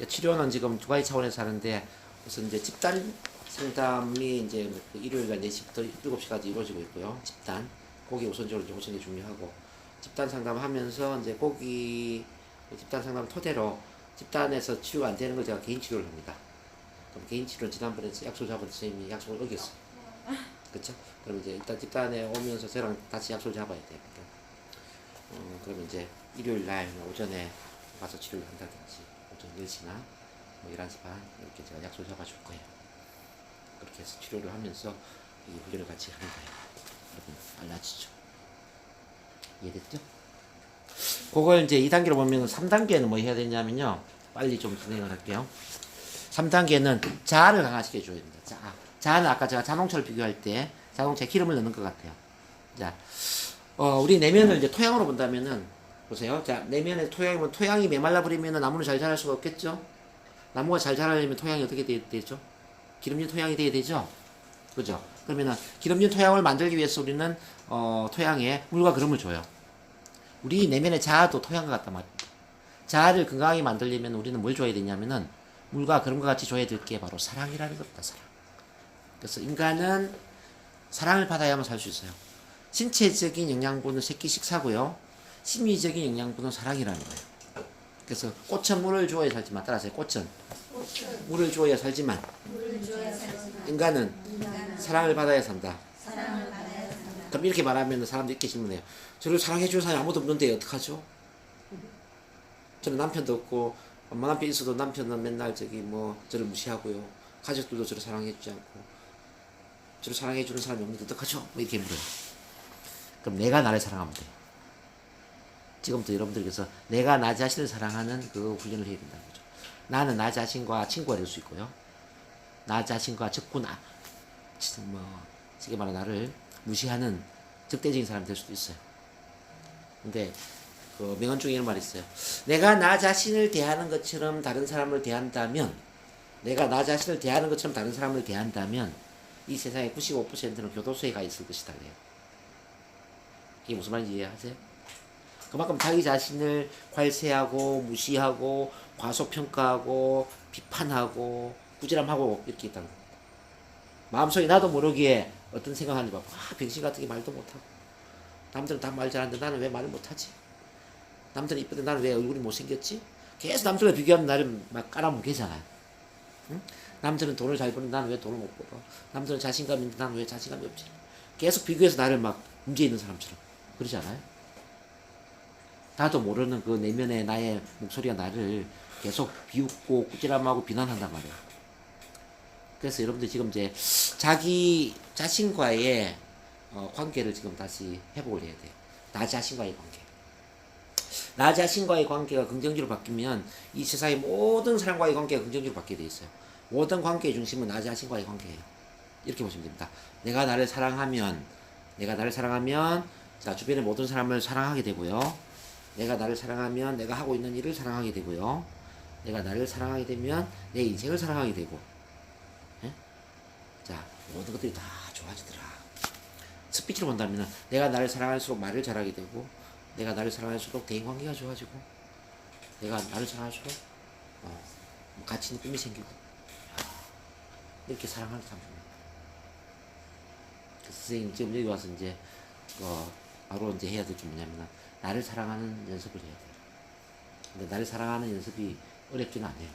치료는 지금 2가지 차원에서 하는데 우선 이제 집단 상담이 이제 그 일요일날 4시부터 7시까지 이루어지고 있고요. 집단. 거기 우선적으로 이제 우선이 중요하고 집단 상담하면서 이제 거기 집단 상담 토대로 집단에서 치료가 안 되는 걸 제가 개인 치료를 합니다. 그럼 개인 치료는 지난번에 약속 잡은 선생님이 약속을 어겼어요. 그쵸? 그럼 이제 일단 집단에 오면서 저랑 같이 약속을 잡아야 돼요. 그러면 이제 일요일 날 오전에 가서 치료를 한다든지 오전 10시나 뭐 11시 반 이렇게 제가 약속을 잡아줄 거예요. 그렇게 해서 치료를 하면서 이 훈련을 같이 하는 거예요. 여러분 알려지죠? 이해됐죠? 그걸 이제 2단계로 보면 3단계는 뭐 해야 되냐면요. 빨리 좀 진행을 할게요. 3단계는 자아를 강화시켜 줘야 됩니다. 자아는 아까 제가 자동차를 비교할 때 자동차에 기름을 넣는 것 같아요. 자, 우리 내면을 이제 토양으로 본다면은 보세요. 자, 내면의 토양이면 토양이 메말라 버리면 나무는 잘 자랄 수가 없겠죠? 나무가 잘 자라려면 토양이 어떻게 되죠? 기름진 토양이 돼야 되죠? 그죠? 그러면은 기름진 토양을 만들기 위해서 우리는 토양에 물과 기름을 줘요. 우리 내면의 자아도 토양과 같단 말이에요. 자아를 건강하게 만들려면 우리는 뭘 줘야 되냐면은 물과 기름과 같이 줘야 될 게 바로 사랑이라는 겁니다. 사랑. 그래서 인간은 사랑을 받아야만 살 수 있어요. 신체적인 영양분은 새끼 식사고요. 심리적인 영양분은 사랑이라는 거예요. 그래서 꽃은 물을 주어야 살지만 따라서요. 꽃은 물을 주어야 살지만 인간은 사랑을 받아야 산다. 그럼 이렇게 말하면 사람들이 이렇게 질문해요. 저를 사랑해주는 사람이 아무도 없는데 어떡하죠? 저는 남편도 없고 엄마 남편 있어도 남편은 맨날 저를 무시하고요. 가족들도 저를 사랑해주지 않고 저를 사랑해주는 사람이 없는데 어떡하죠? 뭐 이렇게 물어요. 그럼 내가 나를 사랑하면 돼요. 지금부터 여러분들께서 내가 나 자신을 사랑하는 그 훈련을 해야 된다는 거죠. 나는 나 자신과 친구가 될 수 있고요. 나 자신과 적구나 쉽게 말해 나를 무시하는 적대적인 사람이 될 수도 있어요. 근데 그 명언 중에 이런 말이 있어요. 내가 나 자신을 대하는 것처럼 다른 사람을 대한다면 내가 나 자신을 대하는 것처럼 다른 사람을 대한다면 이 세상의 95%는 교도소에 가 있을 것이다 그래요. 이게 무슨 말인지 이해하세요? 그만큼 자기 자신을 괄세하고 무시하고 과소평가하고 비판하고 꾸지람하고 이렇게 있다는 겁니다. 마음속에 나도 모르기에 어떤 생각하는지 봐. 병신 같은 게 말도 못하고 남들은 다 말 잘하는데 나는 왜 말을 못하지? 남들은 이쁜데 나는 왜 얼굴이 못생겼지? 계속 남들과 비교하면 나를 막 깔아뭉개잖아요. 응? 남들은 돈을 잘 버는데 나는 왜 돈을 못 벌어? 남들은 자신감이 있는데 나는 왜 자신감이 없지? 계속 비교해서 나를 막 문제 있는 사람처럼 그러지 않아요? 나도 모르는 그 내면의 나의 목소리가 나를 계속 비웃고 꾸지람하고 비난한단 말이에요. 그래서 여러분들 지금 이제 자기 자신과의 관계를 지금 다시 회복을 해야 돼요. 나 자신과의 관계. 나 자신과의 관계가 긍정적으로 바뀌면 이 세상의 모든 사람과의 관계가 긍정적으로 바뀌게 돼 있어요. 모든 관계의 중심은 나 자신과의 관계예요. 이렇게 보시면 됩니다. 내가 나를 사랑하면 자, 주변의 모든 사람을 사랑하게 되고요. 내가 나를 사랑하면 내가 하고 있는 일을 사랑하게 되고요. 내가 나를 사랑하게 되면 내 인생을 사랑하게 되고, 예? 자, 모든 것들이 다 좋아지더라. 스피치로 본다면 내가 나를 사랑할수록 말을 잘하게 되고, 내가 나를 사랑할수록 대인관계가 좋아지고, 내가 나를 사랑할수록 가치 있는 꿈이 생기고, 이렇게 사랑하는 게 참 중요해요. 그래서 선생님 지금 여기 와서 이제 바로 이제 해야 될 게 뭐냐면 나를 사랑하는 연습을 해야 돼요. 근데 나를 사랑하는 연습이 어렵지는 않아요.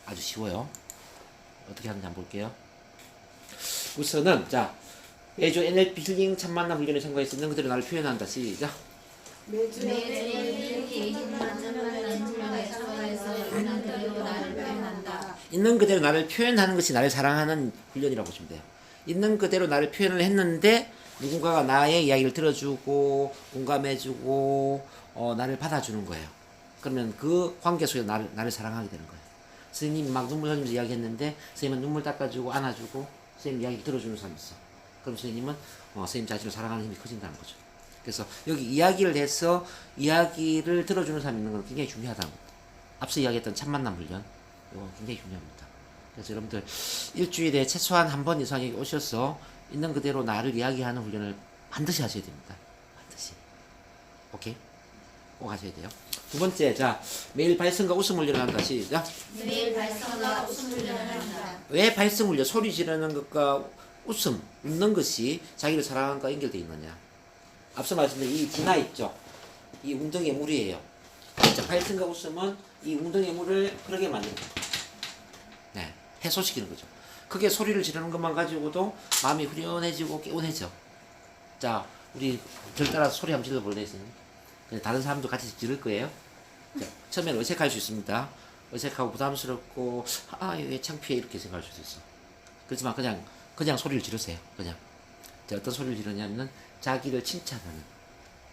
아주 쉬워요. 어떻게 하는지 한번 볼게요. 우선은 자, 매주 NLP 힐링 참 만남 훈련에 참가해서 있는 그대로 나를 표현한다. 시작. 매주 이렇게 만남하는 훈련에 참가해서 있는 그대로 나를 표현한다. 있는 그대로 나를 표현하는 것이 나를 사랑하는 훈련이라고 보시면 돼요. 있는 그대로 나를 표현을 했는데 누군가가 나의 이야기를 들어주고 공감해주고 나를 받아주는 거예요. 그러면 그 관계 속에 나를 사랑하게 되는 거예요. 선생님이 막 눈물 흘리면서 이야기했는데 선생님은 눈물 닦아주고 안아주고 선생님 이야기 들어주는 사람이 있어. 그럼 선생님은 선생님 자신을 사랑하는 힘이 커진다는 거죠. 그래서 여기 이야기를 해서 이야기를 들어주는 사람이 있는 건 굉장히 중요하다는 겁니다. 앞서 이야기했던 첫 만남 훈련 이거 굉장히 중요합니다. 그래서 여러분들 일주일에 최소한 한 번 이상 여기 오셔서 있는 그대로 나를 이야기하는 훈련을 반드시 하셔야 됩니다. 반드시. 오케이? 꼭 하셔야 돼요. 두 번째, 자, 매일 발성과 웃음 훈련을 한다. 시작. 매일 발성과 웃음 훈련을 한다. 왜 발성 훈련, 소리 지르는 것과 웃음, 웃는 것이 자기를 사랑함과 연결되어 있느냐? 앞서 말씀드린 이 진화 있죠? 이 웅덩이의 물이에요. 자, 발성과 웃음은 이 웅덩이의 물을 흐르게 만드는 거예요. 네, 해소시키는 거죠. 크게 소리를 지르는 것만 가지고도 마음이 후련해지고 개운해져. 자, 우리 절 따라서 소리 한번 질러볼래요? 다른 사람도 같이 지를 거예요. 자, 처음에는 어색할 수 있습니다. 어색하고 부담스럽고 왜 창피해 이렇게 생각할 수도 있어. 그렇지만 그냥 소리를 지르세요. 그냥. 자, 어떤 소리를 지르냐면은 자기를 칭찬하는,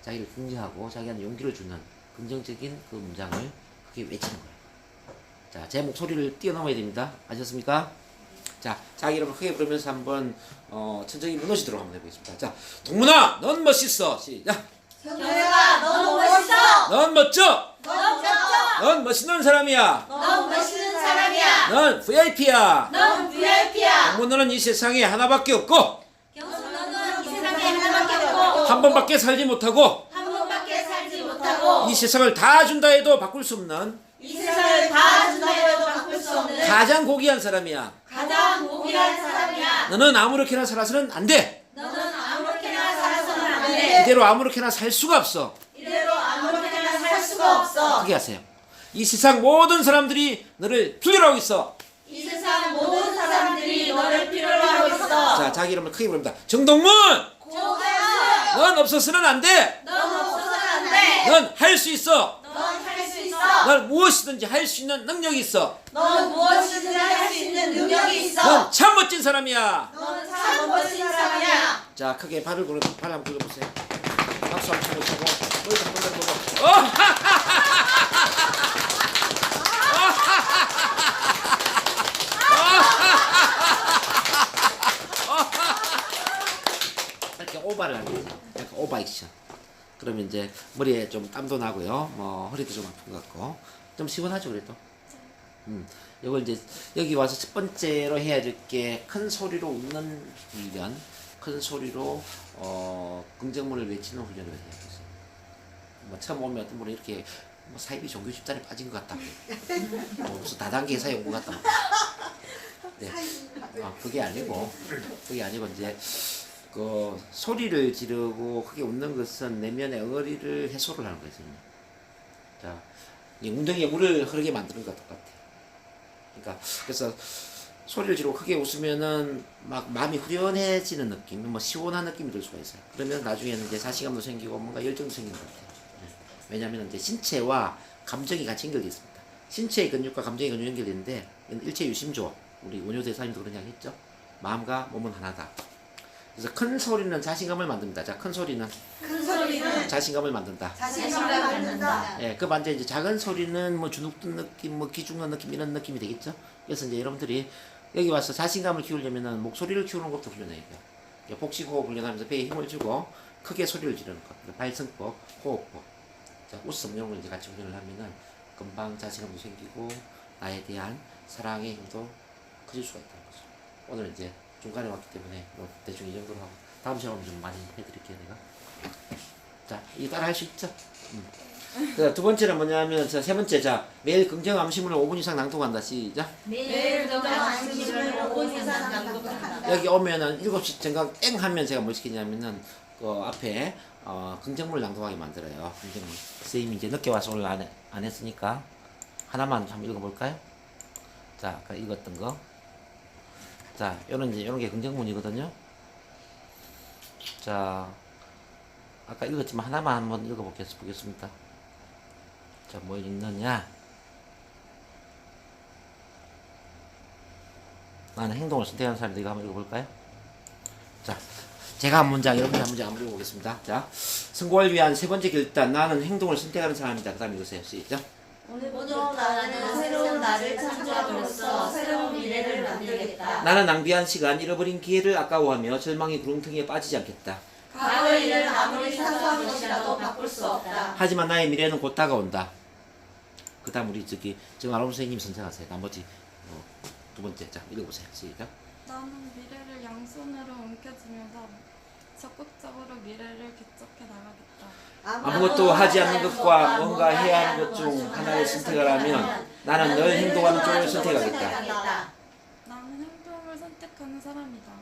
자기를 긍정하고 자기한테 용기를 주는 긍정적인 그 문장을 크게 외치는 거예요. 자, 제 목소리를 뛰어넘어야 됩니다. 아셨습니까? 자, 자기 이름을 크게 부르면서 한번 천천히 무너지도록 한번 해보겠습니다. 자, 동문아, 넌 멋있어. 시작. 경수가 너무 멋있어. 넌 멋져. 넌 멋져. 넌 멋있는 사람이야. 넌 멋있는 사람이야. 넌 VIP야. 넌 VIP야. 동문아는 이 세상에 하나밖에 없고 경수 너는 이 세상에 하나밖에 없고 한 번밖에 살지 못하고 한 번밖에 살지 못하고 이 세상을 다 준다 해도 바꿀 수 없는 이 세상을 다 준다 해도 바꿀 수 없는 가장 고귀한 사람이야. 가장 고귀한 사람이야. 너는 아무렇게나 살아서는 안 돼. 너는 아무렇게나 살아서는 안 돼. 이대로 아무렇게나 살 수가 없어. 이대로 아무렇게나 살 수가 없어. 크게 하세요. 이 세상 모든 사람들이 너를 필요로 하고 있어. 이 세상 모든 사람들이 너를 필요로 하고 있어. 자, 자기 이름을 크게 부릅니다. 정동문! 고경수, 넌 없어서는 안 돼. 넌 없어서는 안 돼. 넌 할 수 있어. 넌 할 수 있어. 넌 무엇이든지 할 수 있는 능력이 있어. 넌 무엇이든 할 수 있는 능력이 있어. 넌 참 멋진 사람이야. 넌 참 멋진 사람이야. 자, 크게 발을 한번 굴려보세요. 박수 한번 치고 머리 다 돌려보고 이렇게 오버를 하는 거죠. 약간 오버 액션. 그러면 이제 머리에 좀 땀도 나고요. 뭐 허리도 좀 아픈 것 같고 좀 시원하죠 그래도. 이걸 이제 여기 와서 첫 번째로 해야 될 게 큰 소리로 웃는 훈련, 큰 소리로 긍정문을 외치는 훈련을 해야 되죠. 뭐 처음 오면 어떤 분은 이렇게 뭐 사이비 종교 집단에 빠진 것 같다. 뭐 무슨 다단계 사회 온것 같다. 네. 그게 아니고 이제 그 소리를 지르고 크게 웃는 것은 내면의 응어리를 해소를 하는 거거든요. 자, 이 웅덩이에 물을 흐르게 만드는 것과 똑같아요. 그러니까 그래서 소리를 지르고 크게 웃으면은 막 마음이 후련해지는 느낌, 뭐 시원한 느낌이 들 수가 있어요. 그러면 나중에는 이제 자신감도 생기고 뭔가 열정도 생기는 것 같아요. 왜냐하면 이제 신체와 감정이 같이 연결되어 있습니다. 신체의 근육과 감정의 근육이 연결되는데 일체 유심조, 우리 원효 대사님도 그런 이야기 했죠. 마음과 몸은 하나다. 그래서 큰 소리는 자신감을 만듭니다. 자, 큰 소리는 자신감을 만든다. 자신감을 만든다. 예, 그 반대 이제 작은 소리는 뭐 주눅든 느낌, 뭐 기죽는 느낌 이런 느낌이 되겠죠. 그래서 이제 여러분들이 여기 와서 자신감을 키우려면은 목소리를 키우는 것도 훈련해야 돼요. 복식호흡 훈련하면서 배에 힘을 주고 크게 소리를 지르는 것, 발성법, 호흡법, 자, 웃음 이런 걸 이제 같이 훈련을 하면은 금방 자신감도 생기고 나에 대한 사랑의 힘도 커질 수가 있다는 거죠. 오늘 이제 중간에 왔기 때문에 뭐 대충 이 정도로 하고 다음 시간에 좀 많이 해드릴게요 내가. 자, 이 따라 할 수 있죠? 자, 두 번째는 뭐냐면 자, 세 번째 자 매일 긍정 암시문을 5분 이상 낭독한다. 시작. 매일 정정 안심을 5분 이상 낭독한다. 여기 오면은 7시 정각 땡 하면 제가 뭘 시키냐면은 그 앞에 긍정문을 낭독하게 만들어요. 긍정문. 선생님이 이제 늦게 와서 오늘 안 했으니까 하나만 한번 읽어볼까요? 자, 아까 읽었던 거. 자, 요런 게 긍정문이거든요. 자, 아까 읽었지만 하나만 한번 읽어보겠습니다. 자, 뭘 읽느냐? 나는 행동을 선택하는 사람인데 이거 한번 읽어볼까요? 자, 제가 한 문장, 여러분이 한 문장 한번 읽어보겠습니다. 자, 성공을 위한 세 번째 결단. 나는 행동을 선택하는 사람이다. 그 다음 읽으세요. 시작. 오늘 나는 새로운 나를 창조함으로써 새로운 미래를 만들겠다. 나는 낭비한 시간, 잃어버린 기회를 아까워하며 절망의 구렁텅이에 빠지지 않겠다. 과거의 일은 아무리 사소한 것이라도 바꿀 수 없다. 하지만 나의 미래는 곧 다가온다. 그 다음 우리 정아름 선생님 선택하세요. 나머지 두 번째. 자, 읽어보세요. 시작. 나는 미래를 양손으로 움켜쥐면서 적극적으로 미래를 개척해 나가겠다. 아무것도 하지 않는 것과 뭔가 해야 하는 것 중 하나를 선택을 하면 나는 늘 행동하는 쪽을 선택하겠다. 나는 행동을 선택하는 사람이다.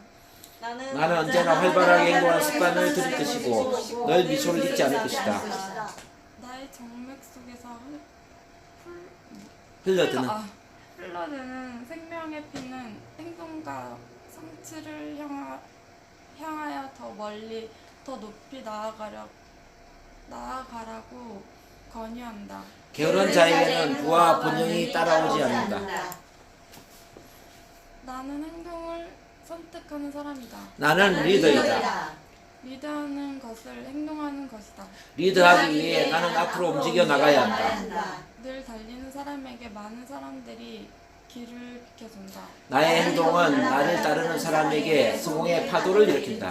나는 언제나 활발하게 행동하는 습관을 들일 것이고 늘 미소를 잊지 않을 것이다. 나의 정맥 속에서 흘러드는 생명의 피는 행동과 성취를 향하여 더 멀리, 더 높이 나아가라고 권유한다. 게으른 자에게는 부와 번영이 따라오지 않는다. 나는 행동을 선택하는 사람이다. 나는 리더이다. 리드하는 것을 행동하는 것이다. 리드하기 위해 나는 앞으로 움직여 나가야 한다. 늘 달리는 사람에게 많은 사람들이 길을 비켜준다. 나의 행동은 나를 따르는 사람에게 성공의 파도를 일으킨다.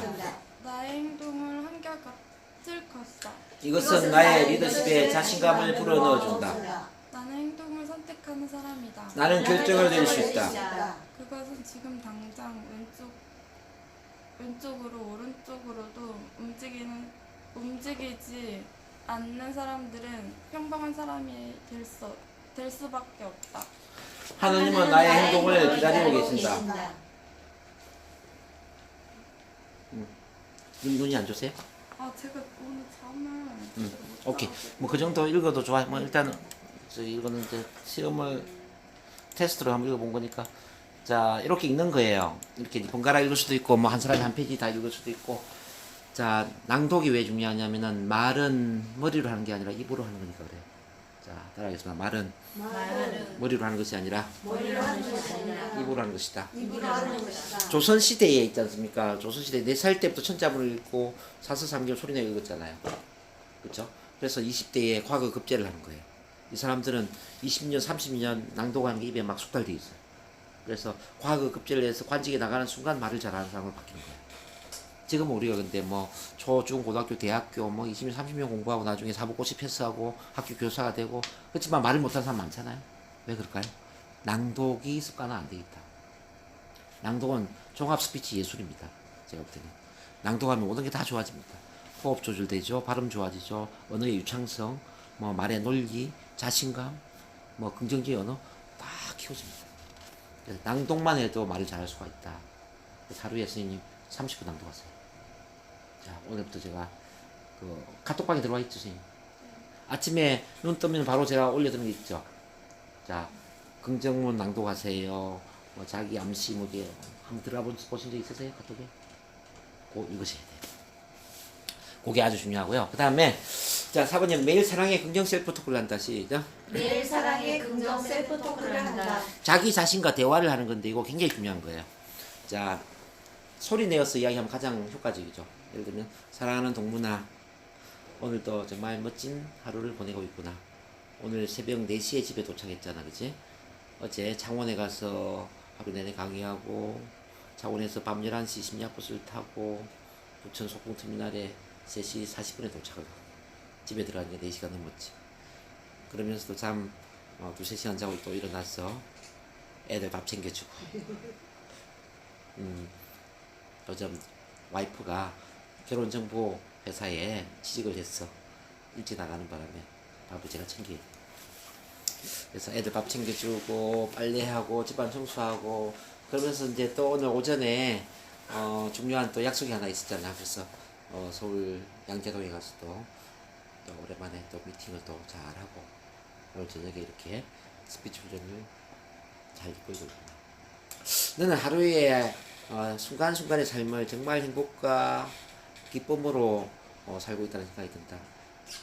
나의 행동을 한결같을 것이다. 이것은 나의 리더십에 자신감을 불어넣어준다. 나는 행동을 선택하는 사람이다. 나는 결정을 내릴 수 있다. 그것은 지금 당장 왼쪽으로 오른쪽으로도 움직이지 않는 사람들은 평범한 사람이 될 수밖에 없다. 하느님은 나의 행동을 기다리고 계신다. 눈이 안 좋으세요? 제가 오늘 잠을 오케이. 뭐 그 정도 읽어도 좋아요. 뭐 일단 이거는 이제 시험을 테스트로 한번 읽어본 거니까. 자, 이렇게 읽는 거예요. 이렇게 번갈아 읽을 수도 있고, 뭐 한 사람이 한 페이지 다 읽을 수도 있고. 자, 낭독이 왜 중요하냐면은 말은 머리로 하는 게 아니라 입으로 하는 거니까 그래요. 자, 따라하겠습니다. 말은 머리로 하는 것이 아니라 입으로 하는 것이다. 조선시대에 있지 않습니까? 조선시대 4살 때부터 천자문을 읽고 사서삼경 소리내고 읽었잖아요. 그렇죠? 그래서 20대에 과거 급제를 하는 거예요. 이 사람들은 20년, 30년 낭독하는 게 입에 막 숙달돼 있어요. 그래서 과거 급제를 해서 관직에 나가는 순간 말을 잘하는 사람으로 바뀌는 거예요. 지금 우리가 근데 뭐 초, 중, 고등학교, 대학교 뭐 20년, 30년 공부하고 나중에 사법고시 패스하고 학교 교사가 되고 그렇지만 말을 못하는 사람 많잖아요. 왜 그럴까요? 낭독이 습관화 안 돼 있다. 낭독은 종합 스피치 예술입니다. 제가 볼 때는. 낭독하면 모든 게 다 좋아집니다. 호흡 조절되죠. 발음 좋아지죠. 언어의 유창성, 뭐 말의 논리, 자신감, 뭐 긍정적인 언어 다 키워집니다. 그래서 낭독만 해도 말을 잘할 수가 있다. 그래서 하루에 선생님 30분 낭독하세요. 자, 오늘부터 제가 그 카톡방에 들어와 있죠, 선생님. 아침에 눈 뜨면 바로 제가 올려드는 게 있죠. 자, 긍정문 낭독하세요. 뭐 자기 암시 뭐게 한번 들어가 보신 적 있으세요? 카톡에? 꼭 읽으셔야 돼요. 그게 아주 중요하고요. 그 다음에 자 4번님 매일 사랑의 긍정 셀프 토크를 한다. 시작. 매일 사랑의 긍정 셀프 토크를 한다. 자기 자신과 대화를 하는 건데 이거 굉장히 중요한 거예요. 자 소리 내어서 이야기하면 가장 효과적이죠. 예를 들면 사랑하는 동문아 오늘도 정말 멋진 하루를 보내고 있구나. 오늘 새벽 4시에 집에 도착했잖아. 그치? 어제 창원에 가서 하루 내내 강의하고 창원에서 밤 11시 심야버스를 타고 부천 속공터미널에 3시 40분에 도착을 하고 집에 들어가니까 4시간 넘었지. 그러면서도 잠 2-3시간 자고 또 일어나서 애들 밥 챙겨주고 요즘 와이프가 결혼정보 회사에 취직을 했어. 일찍 나가는 바람에 밥을 제가 챙겨야 돼. 그래서 애들 밥 챙겨주고 빨래하고 집안 청소하고 그러면서 이제 또 오늘 오전에 중요한 또 약속이 하나 있었잖아. 그래서 서울 양재동에 가서 또 오랜만에 또 미팅을 또 잘하고 오늘 저녁에 이렇게 스피치 훈련을 잘 이끌고 있구나. 너는 하루에 순간순간의 삶을 정말 행복과 기쁨으로 살고 있다는 생각이 든다.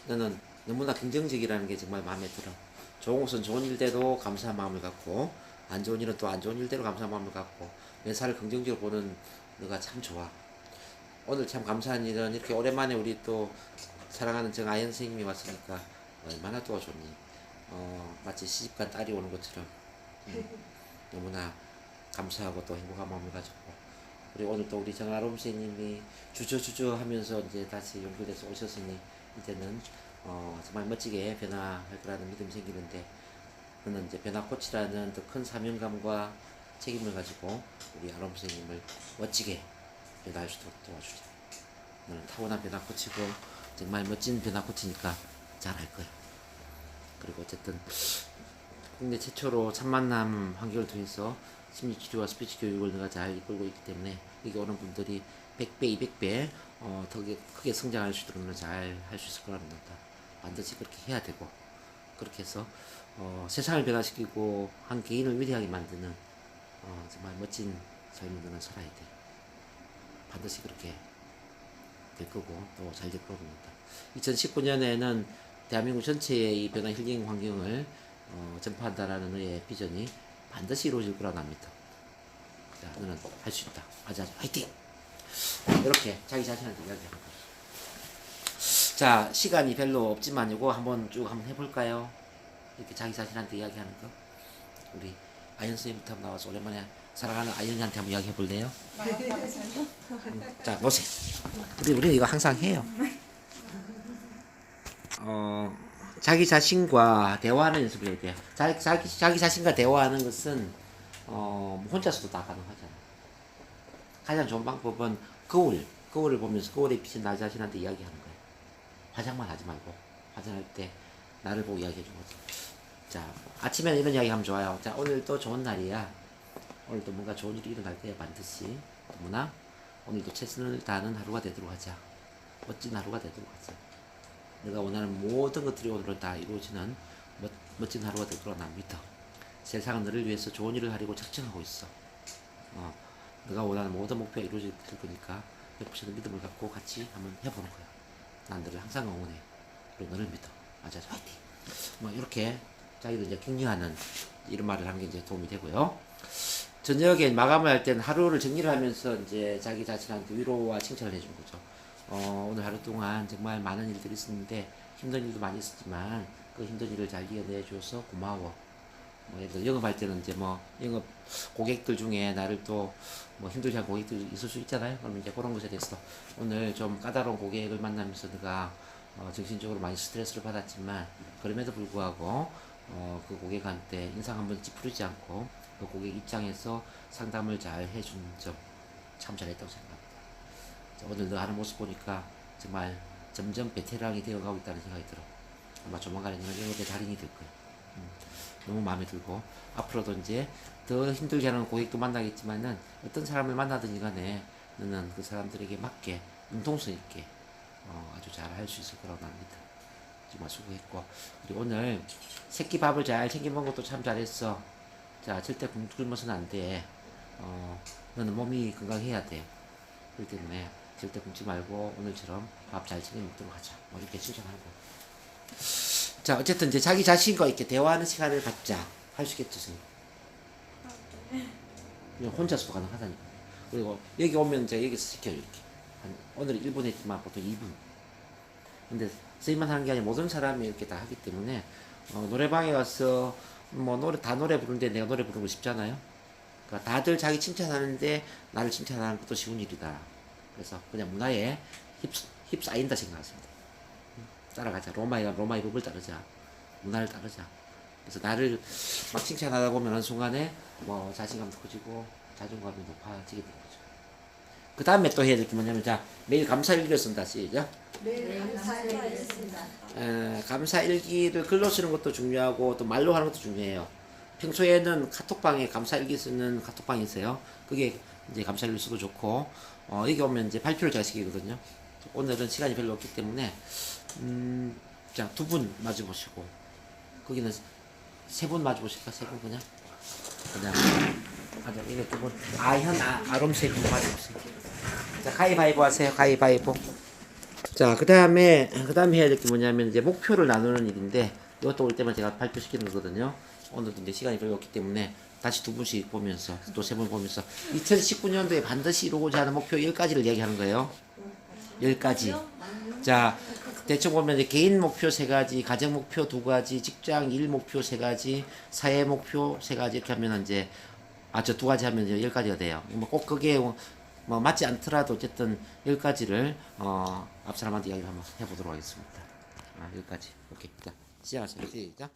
너는 너무나 긍정적이라는 게 정말 마음에 들어. 좋은 것은 좋은 일대로 감사한 마음을 갖고 안 좋은 일은 또 안 좋은 일대로 감사한 마음을 갖고 매사를 긍정적으로 보는 너가 참 좋아. 오늘 참 감사한 일은 이렇게 오랜만에 우리 또 사랑하는 정아연 선생님이 왔으니까 얼마나 도와줬니. 마치 시집간 딸이 오는 것처럼 너무나 감사하고 또 행복한 마음을 가졌고 그리고 오늘 또 우리 정아롬 선생님이 주저주저 하면서 이제 다시 연결돼서 오셨으니 이제는 정말 멋지게 변화할 거라는 믿음이 생기는데 너는 이제 변화 코치라는 더 큰 사명감과 책임을 가지고 우리 아롬 선생님을 멋지게 변화할 수 있도록 도와주자. 너는 타고난 변화 코치고 정말 멋진 변화 코치니까 잘할 거야. 그리고 어쨌든 국내 최초로 첫 만남 환경을 통해서 심리치료와 스피치 교육을 내가 잘 이끌고 있기 때문에 여기 오는 분들이 100배, 200배 더 크게 성장할 수 있도록 잘 할 수 있을 거라 믿는다. 반드시 그렇게 해야 되고 그렇게 해서 세상을 변화시키고 한 개인을 위대하게 만드는 정말 멋진 삶을 너는 살아야 돼. 반드시 그렇게 될 거고 또 잘 될 거라고 봅니다. 2019년에는 대한민국 전체의 이 변화 힐링 환경을 전파한다라는 너의 비전이 반드시 이루어질 거라 납니다. 자, 너는 할 수 있다. 하자, 화이팅! 이렇게 자기 자신한테 이야기하는 거예요. 자, 시간이 별로 없지만 이거 한번 해볼까요? 이렇게 자기 자신한테 이야기하는 거. 우리 아연 선생님부터 한번 나와서 오랜만에 사랑하는 아연이한테 한번 이야기해 볼래요? 자, 보세요. 우리 이거 항상 해요. 자기 자신과 대화하는 연습을 해야 돼요. 자기 자신과 대화하는 것은 혼자서도 다 가능하잖아요. 가장 좋은 방법은 거울을 보면서 거울에 비친 나 자신한테 이야기하는 거예요. 화장만 하지 말고 화장할 때 나를 보고 이야기해 주는 거죠. 자, 아침에는 이런 이야기 하면 좋아요. 자, 오늘도 좋은 날이야. 오늘도 뭔가 좋은 일이 일어날 때야 반드시 너무나 오늘도 최선을 다하는 하루가 되도록 하자. 멋진 하루가 되도록 하자. 내가 원하는 모든 것들이 오늘은 다 이루어지는 멋진 하루가 되도록 난 믿어. 세상은 너를 위해서 좋은 일을 하려고 작정하고 있어. 내가 원하는 모든 목표가 이루어질 거니까 100% 믿음을 갖고 같이 한번 해보는 거야. 난 너를 항상 응원해. 그리고 너를 믿어. 맞아, 화이팅. 뭐 이렇게 자기도 이제 격려하는 이런 말을 하는 게 이제 도움이 되고요. 저녁에 마감을 할 때는 하루를 정리를 하면서 이제 자기 자신한테 위로와 칭찬을 해준 거죠. 오늘 하루 동안 정말 많은 일들이 있었는데 힘든 일도 많이 있었지만 그 힘든 일을 잘 이겨내줘서 고마워. 뭐 예를 들어 영업할 때는 이제 뭐 영업 고객들 중에 나를 또 뭐 힘들게 한 고객들이 있을 수 있잖아요. 그러면 이제 그런 것에 대해서 오늘 좀 까다로운 고객을 만나면서 내가 정신적으로 많이 스트레스를 받았지만 그럼에도 불구하고 그 고객한테 인상 한번 찌푸리지 않고 그 고객 입장에서 상담을 잘 해준 점 참 잘했다고 생각합니다. 오늘 너 하는 모습 보니까 정말 점점 베테랑이 되어가고 있다는 생각이 들어. 아마 조만간에 너는 영업의 달인이 될 거야. 너무 마음에 들고 앞으로도 이제 더 힘들게 하는 고객도 만나겠지만은 어떤 사람을 만나든지 간에 너는 그 사람들에게 맞게 융통성 있게 아주 잘 할 수 있을 거라고 납니다. 정말 수고했고 그리고 오늘 새끼 밥을 잘 챙겨 먹은 것도 참 잘했어. 자 절대 굶어서는 안 돼. 너는 몸이 건강해야 돼. 그렇기 때문에 절대 굶지 말고 오늘처럼 밥 잘 챙겨 먹도록 하자. 뭐 이렇게 칭찬하고. 자 어쨌든 이제 자기 자신과 이렇게 대화하는 시간을 갖자. 할 수 있겠죠, 선생님? 그냥 혼자서도 가능하다니까. 그리고 여기 오면 이제 여기서 시켜요, 이렇게. 오늘은 1분 했지만 보통 2분. 근데 선생님만 하는 게 아니라 모든 사람이 이렇게 다 하기 때문에 노래방에 가서 뭐 노래 부르는데 내가 노래 부르는 거 쉽잖아요. 그러니까 다들 자기 칭찬하는데 나를 칭찬하는 것도 쉬운 일이다. 그래서 그냥 문화에 휩싸인다 생각하십니다. 따라가자. 로마의 법을 따르자. 문화를 따르자. 그래서 나를 막 칭찬하다 보면 어느 순간에 뭐 자신감도 커지고 자존감이 높아지게 되는 거죠. 그 다음에 또 해야 될 게 뭐냐면 자 매일 감사일기를 쓴다. 시작. 매일 감사드리겠습니다. 감사일기를 글로 쓰는 것도 중요하고 또 말로 하는 것도 중요해요. 평소에는 카톡방에 감사일기 쓰는 카톡방이 있어요. 그게 이제 감사일기 써도 좋고 여기 오면 이제 발표를 제가 시키거든요. 오늘은 시간이 별로 없기 때문에 자, 2분 마주 보시고 거기는 3분 마주 보실까? 3분 그냥 맞아 이게 2분 아롬 3분 마주 보세요. 자 가위바위보 하세요. 가위바위보. 자 그 다음에 해야 될 게 뭐냐면 이제 목표를 나누는 일인데 이것도 올 때만 제가 발표시키는 거거든요. 오늘도 이제 시간이 별로 없기 때문에 다시 2분씩 보면서 또 3분 보면서 2019년도에 반드시 이루고자 하는 목표 10가지를 이야기하는 거예요. 10가지. 자, 대충 보면 이제 개인 목표 3가지, 가정 목표 2가지, 직장 일 목표 3가지, 사회 목표 3가지 이렇게 하면 이제 저 2가지 하면 이제 10가지가 돼요. 뭐 꼭 그게 뭐 맞지 않더라도 어쨌든 10가지를 앞 사람한테 이야기를 한번 해보도록 하겠습니다. 10가지. 오케이. 자, 시작하세요. 시작.